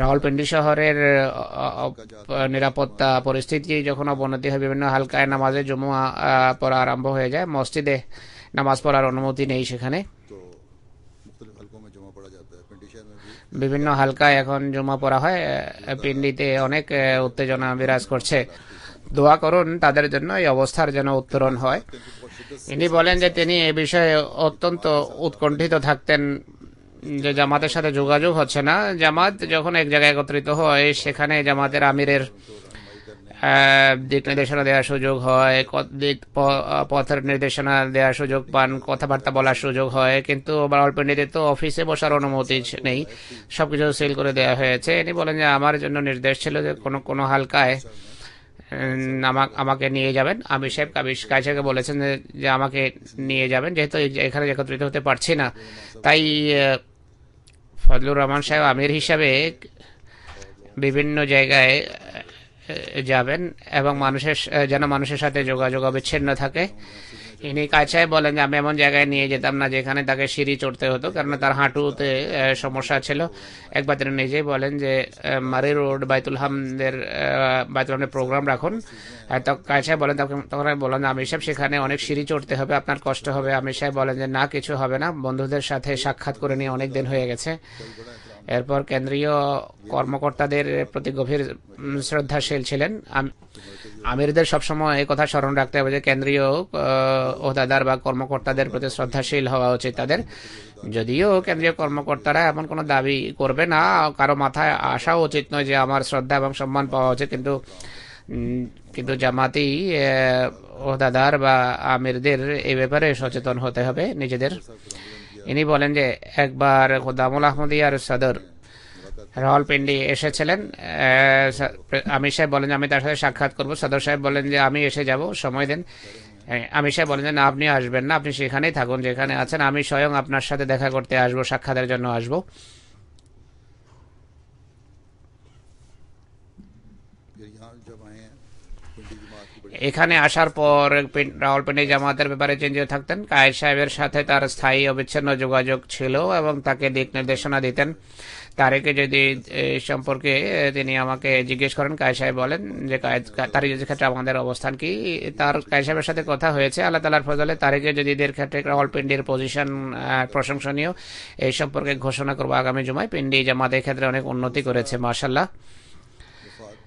রাওয়ালপিন্ডি শহরের নিরাপত্তা পরিস্থিতি যখন অবনতি হয়, বিভিন্ন হালকায় নামাজে জুমা পড়া আরম্ভ হয়ে যায়। মসজিদে নামাজ পড়ার অনুমতি নেই সেখানে। বিভিন্ন হালকায় এখন জুমা পড়া হয়। পিন্ডিতে অনেক উত্তেজনা বিরাজ করছে। দোয়া করুন তাদের জন্য এই অবস্থার যেন উত্তরণ হয়। ইনি বলেন যে তিনি এ বিষয়ে অত্যন্ত উৎকণ্ঠিত থাকতেন যে জামাতের সাথে যোগাযোগ হচ্ছে না। জামাত যখন এক জায়গায় একত্রিত হয়, সেখানে জামাতের আমিরের দিক নির্দেশনা দেওয়ার সুযোগ হয়, পথের নির্দেশনা দেওয়ার সুযোগ পান, কথাবার্তা বলার সুযোগ হয়। কিন্তু রাওয়ালপিন্ডিতে তো অফিসে বসার অনুমতি নেই, সবকিছু সিল করে দেওয়া হয়েছে। ইনি বলেন যে আমার জন্য নির্দেশ ছিল যে কোনো হালকায় আমাকে নিয়ে যাবেন। আমির সাহেব কাইসাকে বলেছেন যে আমাকে নিয়ে যাবেন, যেহেতু এখানে একত্রিত হতে পারছি না। তাই ফজলুর রহমান সাহেব আমির হিসাবে বিভিন্ন জায়গায় যাবেন এবং মানুষের সাথে যোগাযোগ অবিচ্ছিন্ন থাকে। ইনি কাইসায় বলেন যে আমি এমন জায়গায় নিয়ে যেতাম না যেখানে তাকে সিঁড়ি চড়তে হতো, কারণ তার হাঁটুতে সমস্যা ছিল। একবার তিনি নিজেই বলেন যে মারি রোড বাইতুল হামদের প্রোগ্রাম রাখুন। কাইসায় বলেন, তখন আমি বললাম যে আমির সাহেব সেখানে অনেক সিঁড়ি চড়তে হবে, আপনার কষ্ট হবে। আমির সাহেব বলেন যে না, কিছু হবে না, বন্ধুদের সাথে সাক্ষাৎ করে নিয়ে অনেক দিন হয়ে গেছে। এরপর কেন্দ্রীয় কর্মকর্তাদের প্রতি গভীর শ্রদ্ধাশীল ছিলেন। আমিরদের সবসময় এই কথা স্মরণ রাখতে হবে যে কেন্দ্রীয় ওহদাদার বা কর্মকর্তাদের প্রতি শ্রদ্ধাশীল হওয়া উচিত তাদের। যদিও কেন্দ্রীয় কর্মকর্তারা এমন কোনো দাবি করবে না, কারো মাথায় আসাও উচিত নয় যে আমার শ্রদ্ধা এবং সম্মান পাওয়া উচিত, কিন্তু জামাতি ওহদাদার বা আমিরদের এই ব্যাপারে সচেতন হতে হবে নিজেদের। ইনি বলেন যে একবার খুদ্দামুল আহমদিয়ার সদর রাওয়ালপিন্ডি এসেছিলেন। আমির সাহেব বলেন যে আমি তার সাথে সাক্ষাৎ করব। সদর সাহেব বলেন যে আমি এসে যাব, সময় দেন। আমি সাহেব বলেন যে না, আপনি আসবেন না, আপনি সেখানেই থাকুন যেখানে আছেন, আমি স্বয়ং আপনার সাথে দেখা করতে আসবো, সাক্ষাতের জন্য আসবো। फिर यहाँ जब आए हैं पिंडी जमात की बड़ी এখানে আসার পর রাওয়ালপিন্ডি জামাতের ব্যাপারে চিন্তিত থাকতেন। কায়েদ সাহেবের সাথে তার স্থায়ী অবিচ্ছিন্ন যোগাযোগ ছিল এবং তাকে দিক নির্দেশনা দিতেন। তারিখে যদি সম্পর্কে তিনি আমাকে জিজ্ঞেস করেন, কায়েদ সাহেব বলেন যে তারিখের ক্ষেত্রে আমাদের অবস্থান কি। তার কায়েদ সাহেবের সাথে কথা হয়েছে, আল্লাহ তাআলার ফজলে তারিখে জদিদের ক্ষেত্রে রাওয়ালপিন্ডির পজিশন প্রশংসনীয়, এই সম্পর্কে ঘোষণা করবো আগামী জুমায়। পিন্ডি জামাতের ক্ষেত্রে অনেক উন্নতি করেছে মাশাআল্লাহ। वफात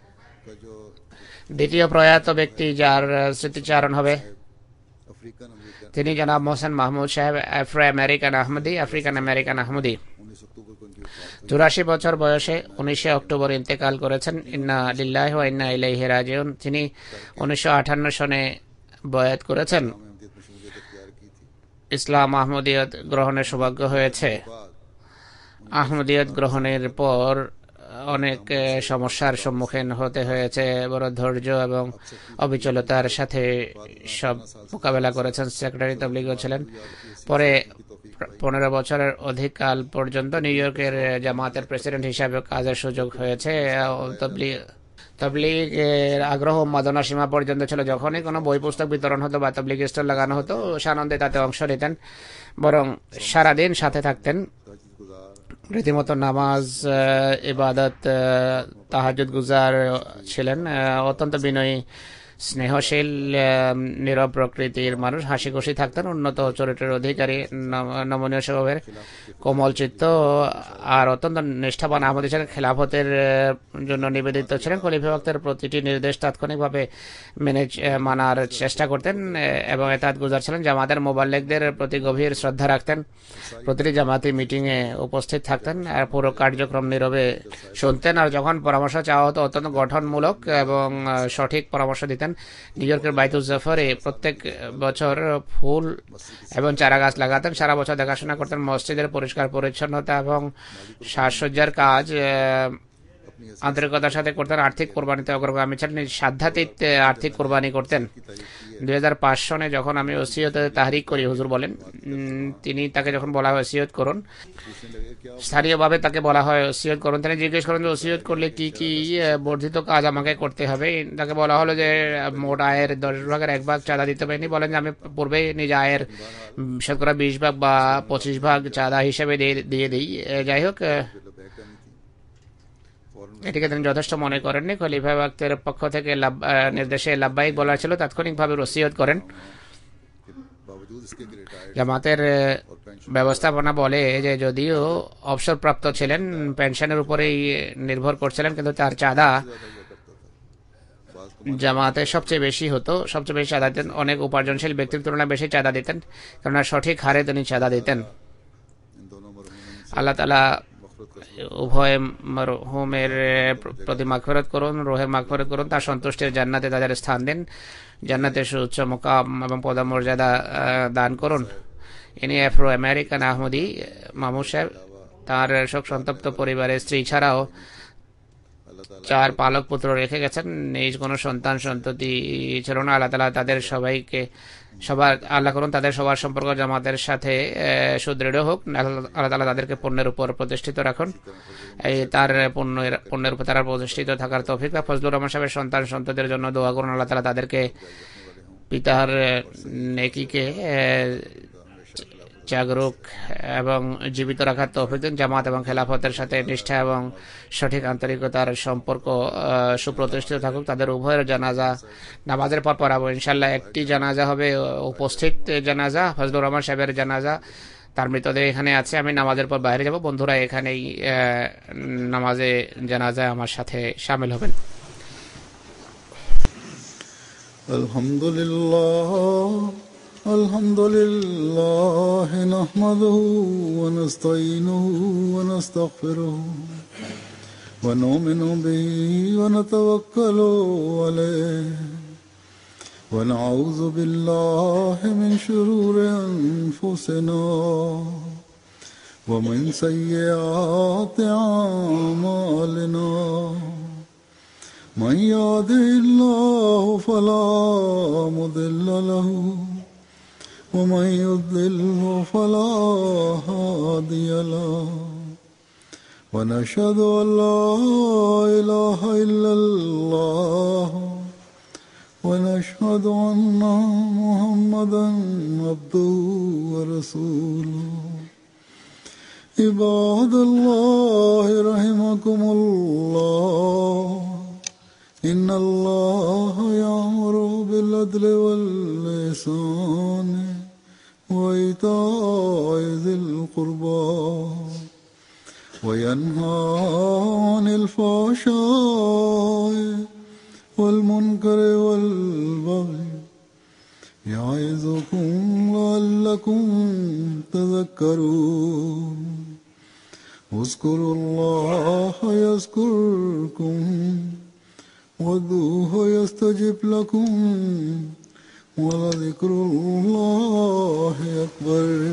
का जो দ্বিতীয় প্রয়াত ব্যক্তি যার স্মৃতিচারণ হবে अफ्रीकन अमेरिकन তিনি জনাব মোহসেন মাহমুদ সাহেব, আফ্রিকান আমেরিকান আহমদি। 19 अक्टूबर को उनकी वफात 84 বছর বয়সে 19 অক্টোবর ইন্তেকাল করেছেন। ইন্না লিল্লাহি ওয়া ইন্না ইলাইহি রাজিউন। তিনি 1958 সনে বয়াত করেছেন। में अहमदियत में शमूलियत इख्तियार की थी। ইসলাম আহমদিয়ত গ্রহণের সৌভাগ্য হয়েছে। बाद আহমদিয়ত গ্রহণের পর অনেক সমস্যার সম্মুখীন হতে হয়েছে, বড় ধৈর্য এবং অবিচলতার সাথে সব মোকাবেলা করেছেন। সেক্রেটারি তাবলিগও ছিলেন। পরে 15 বছরের অধিক কাল পর্যন্ত নিউ ইয়র্কের জামাতের প্রেসিডেন্ট হিসাবে কাজের সুযোগ হয়েছে। তবলিগের আগ্রহ মাদনা সীমা পর্যন্ত ছিল। যখনই কোনো বই পুস্তক বিতরণ হতো বা তবলিগ স্টল লাগানো হতো, সানন্দে তাতে অংশ নিতেন, বরং সারাদিন সাথে থাকতেন। রীতিমতো নামাজ, ইবাদত, তাহাজ্জুদ গুজার ছিলেন। অত্যন্ত বিনয়ী, স্নেহশীল, নীরব প্রকৃতির মানুষ, হাসি খুশি থাকতেন, উন্নত চরিত্রের অধিকারী, নমনীয় স্বভাবের, কোমল চিত্ত আর অত্যন্ত নিষ্ঠাবান আহমদী ছিলেন। খেলাফতের জন্য নিবেদিত ছিলেন। খলিফা ওয়াক্তের প্রতিটি নির্দেশ তাৎক্ষণিকভাবে মানার চেষ্টা করতেন এবং এতাত গুজার ছিলেন। জামাতের মোবাল্লিগদের প্রতি গভীর শ্রদ্ধা রাখতেন। প্রতিটি জামাতি মিটিংয়ে উপস্থিত থাকতেন আর পুরো কার্যক্রম নীরবে শুনতেন। আর যখন পরামর্শ চাওয়া হতো অত্যন্ত গঠনমূলক এবং সঠিক পরামর্শ দিতেন। নিউ ইয়র্কের বাইতুল জাফরে প্রত্যেক বছর ফুল এবং চারা গাছ লাগাতেন। সারা বছর দেখাশোনা করতেন। মসজিদের পরিষ্কার পরিচ্ছন্নতা এবং সাজসজ্জার কাজ আন্তরিকতার সাথে করতেন। আর্থিক কোরবানিতে অগ্রগামী ছিলেন। সাধ্যাতীত আর্থিক কোরবানি করতেন। 2005 সনে যখন আমি ওসিয়তে তাহরিক করি, হুজুর বলেন, তিনি তাকে যখন বলা হয় ওসিয়ত করুন, স্থানীয়ভাবে তাকে বলা হয় ওসিয়ত করুন, তিনি জিজ্ঞেস করেন যে ওসিয়ত করলে কি কি বর্ধিত কাজ আমাকে করতে হবে। তাকে বলা হলো যে মোট আয়ের 10 ভাগের 1 ভাগ চাঁদা দিতে হবে। বলেন যে আমি পূর্বেই নিজ আয়ের শতকরা 20 ভাগ বা 25 ভাগ চাঁদা হিসেবে দিয়ে দিই। যাই হোক, এটিকে তিনি যথেষ্ট মনে করেননি। খলিফা ওয়াক্তের পক্ষ থেকে নির্দেশে লাব্বাইক বলা ছিল, তাৎক্ষণিকভাবে ওসিয়ত করেন। জামাতের ব্যবস্থাপনা বলে যে যদিও অবসরপ্রাপ্ত ছিলেন, পেনশনের উপরেই নির্ভর করছিলেন, কিন্তু তার চাঁদা জামাতে সবচেয়ে বেশি হতো, সবচেয়ে বেশি চাঁদা দিতেন। অনেক উপার্জনশীল ব্যক্তির তুলনায় বেশি চাঁদা দিতেন, কেননা সঠিক হারে তিনি চাঁদা দিতেন। আল্লাহ তাআলা উভয় মরহুমের প্রতি মাগফিরাত করুন, রুহের মাগফিরাত করুন, তার সন্তুষ্টির জান্নাতে তাদের স্থান দিন, জান্নাতের সুউচ্চ মুকাম এবং পদমর্যাদা দান করুন। ইনি আফ্রো আমেরিকান আহমদি মাহমুদ সাহেব। তার শোক সন্তপ্ত পরিবারের স্ত্রী ছাড়াও 4 পালক পুত্র রেখে গেছেন। নিজ কোনো সন্তান সন্ততি ছিল না। আল্লাহ তাআলা তাদের সবাইকে আল্লাহ করুন তাদের সবার সম্পর্ক জামাতের সাথে সুদৃঢ় হোক। আল্লাহ তাআলা তাদেরকে পুণ্যের উপর প্রতিষ্ঠিত রাখুন। এই তার পুণ্যের উপর তারা প্রতিষ্ঠিত থাকার তৌফিক। ফজলুর রহমান সাহেবের সন্তান সন্ততির জন্য দোয়া করুন। আল্লাহ তাআলা তাদেরকে পিতার নেকিকে জাগরুক এবং জীবিত রাখার তৌফিক দিন। জামাত এবং খেলাফতের সাথে নিষ্ঠা এবং সঠিক আন্তরিকতার সম্পর্ক সুপ্রতিষ্ঠিত থাকুক। তাদের উভয়ের জানাজা নামাজের পর পড়াবো ইনশাল্লাহ। একটি জানাজা হবে উপস্থিত জানাজা, ফজলুর রহমান সাহেবের জানাজা। তার মৃতদেহ এখানে আছে। আমি নামাজের পর বাইরে যাব। বন্ধুরা এখানেই নামাজে জানাজায় আমার সাথে শামিল হবেন। الحمد لله نحمده ونستعينه ونستغفره ونؤمن به ونتوكل عليه ونعوذ بالله من شرور أنفسنا ومن سيئات أعمالنا من يهده الله فلا مضل له ومن يضلل فلا هادي له ونشهد أن لا إله إلا الله ونشهد أن محمدا عبده ورسوله عباد الله رحمكم الله إن الله يأمر بالعدل والإحسان وإيتاء ذي القربى وينهى عن الفحشاء والمنكر والبغي يعظكم لعلكم تذكرون اذكروا الله يذكركم وادعوه يستجب لكم ولذكر الله أكبر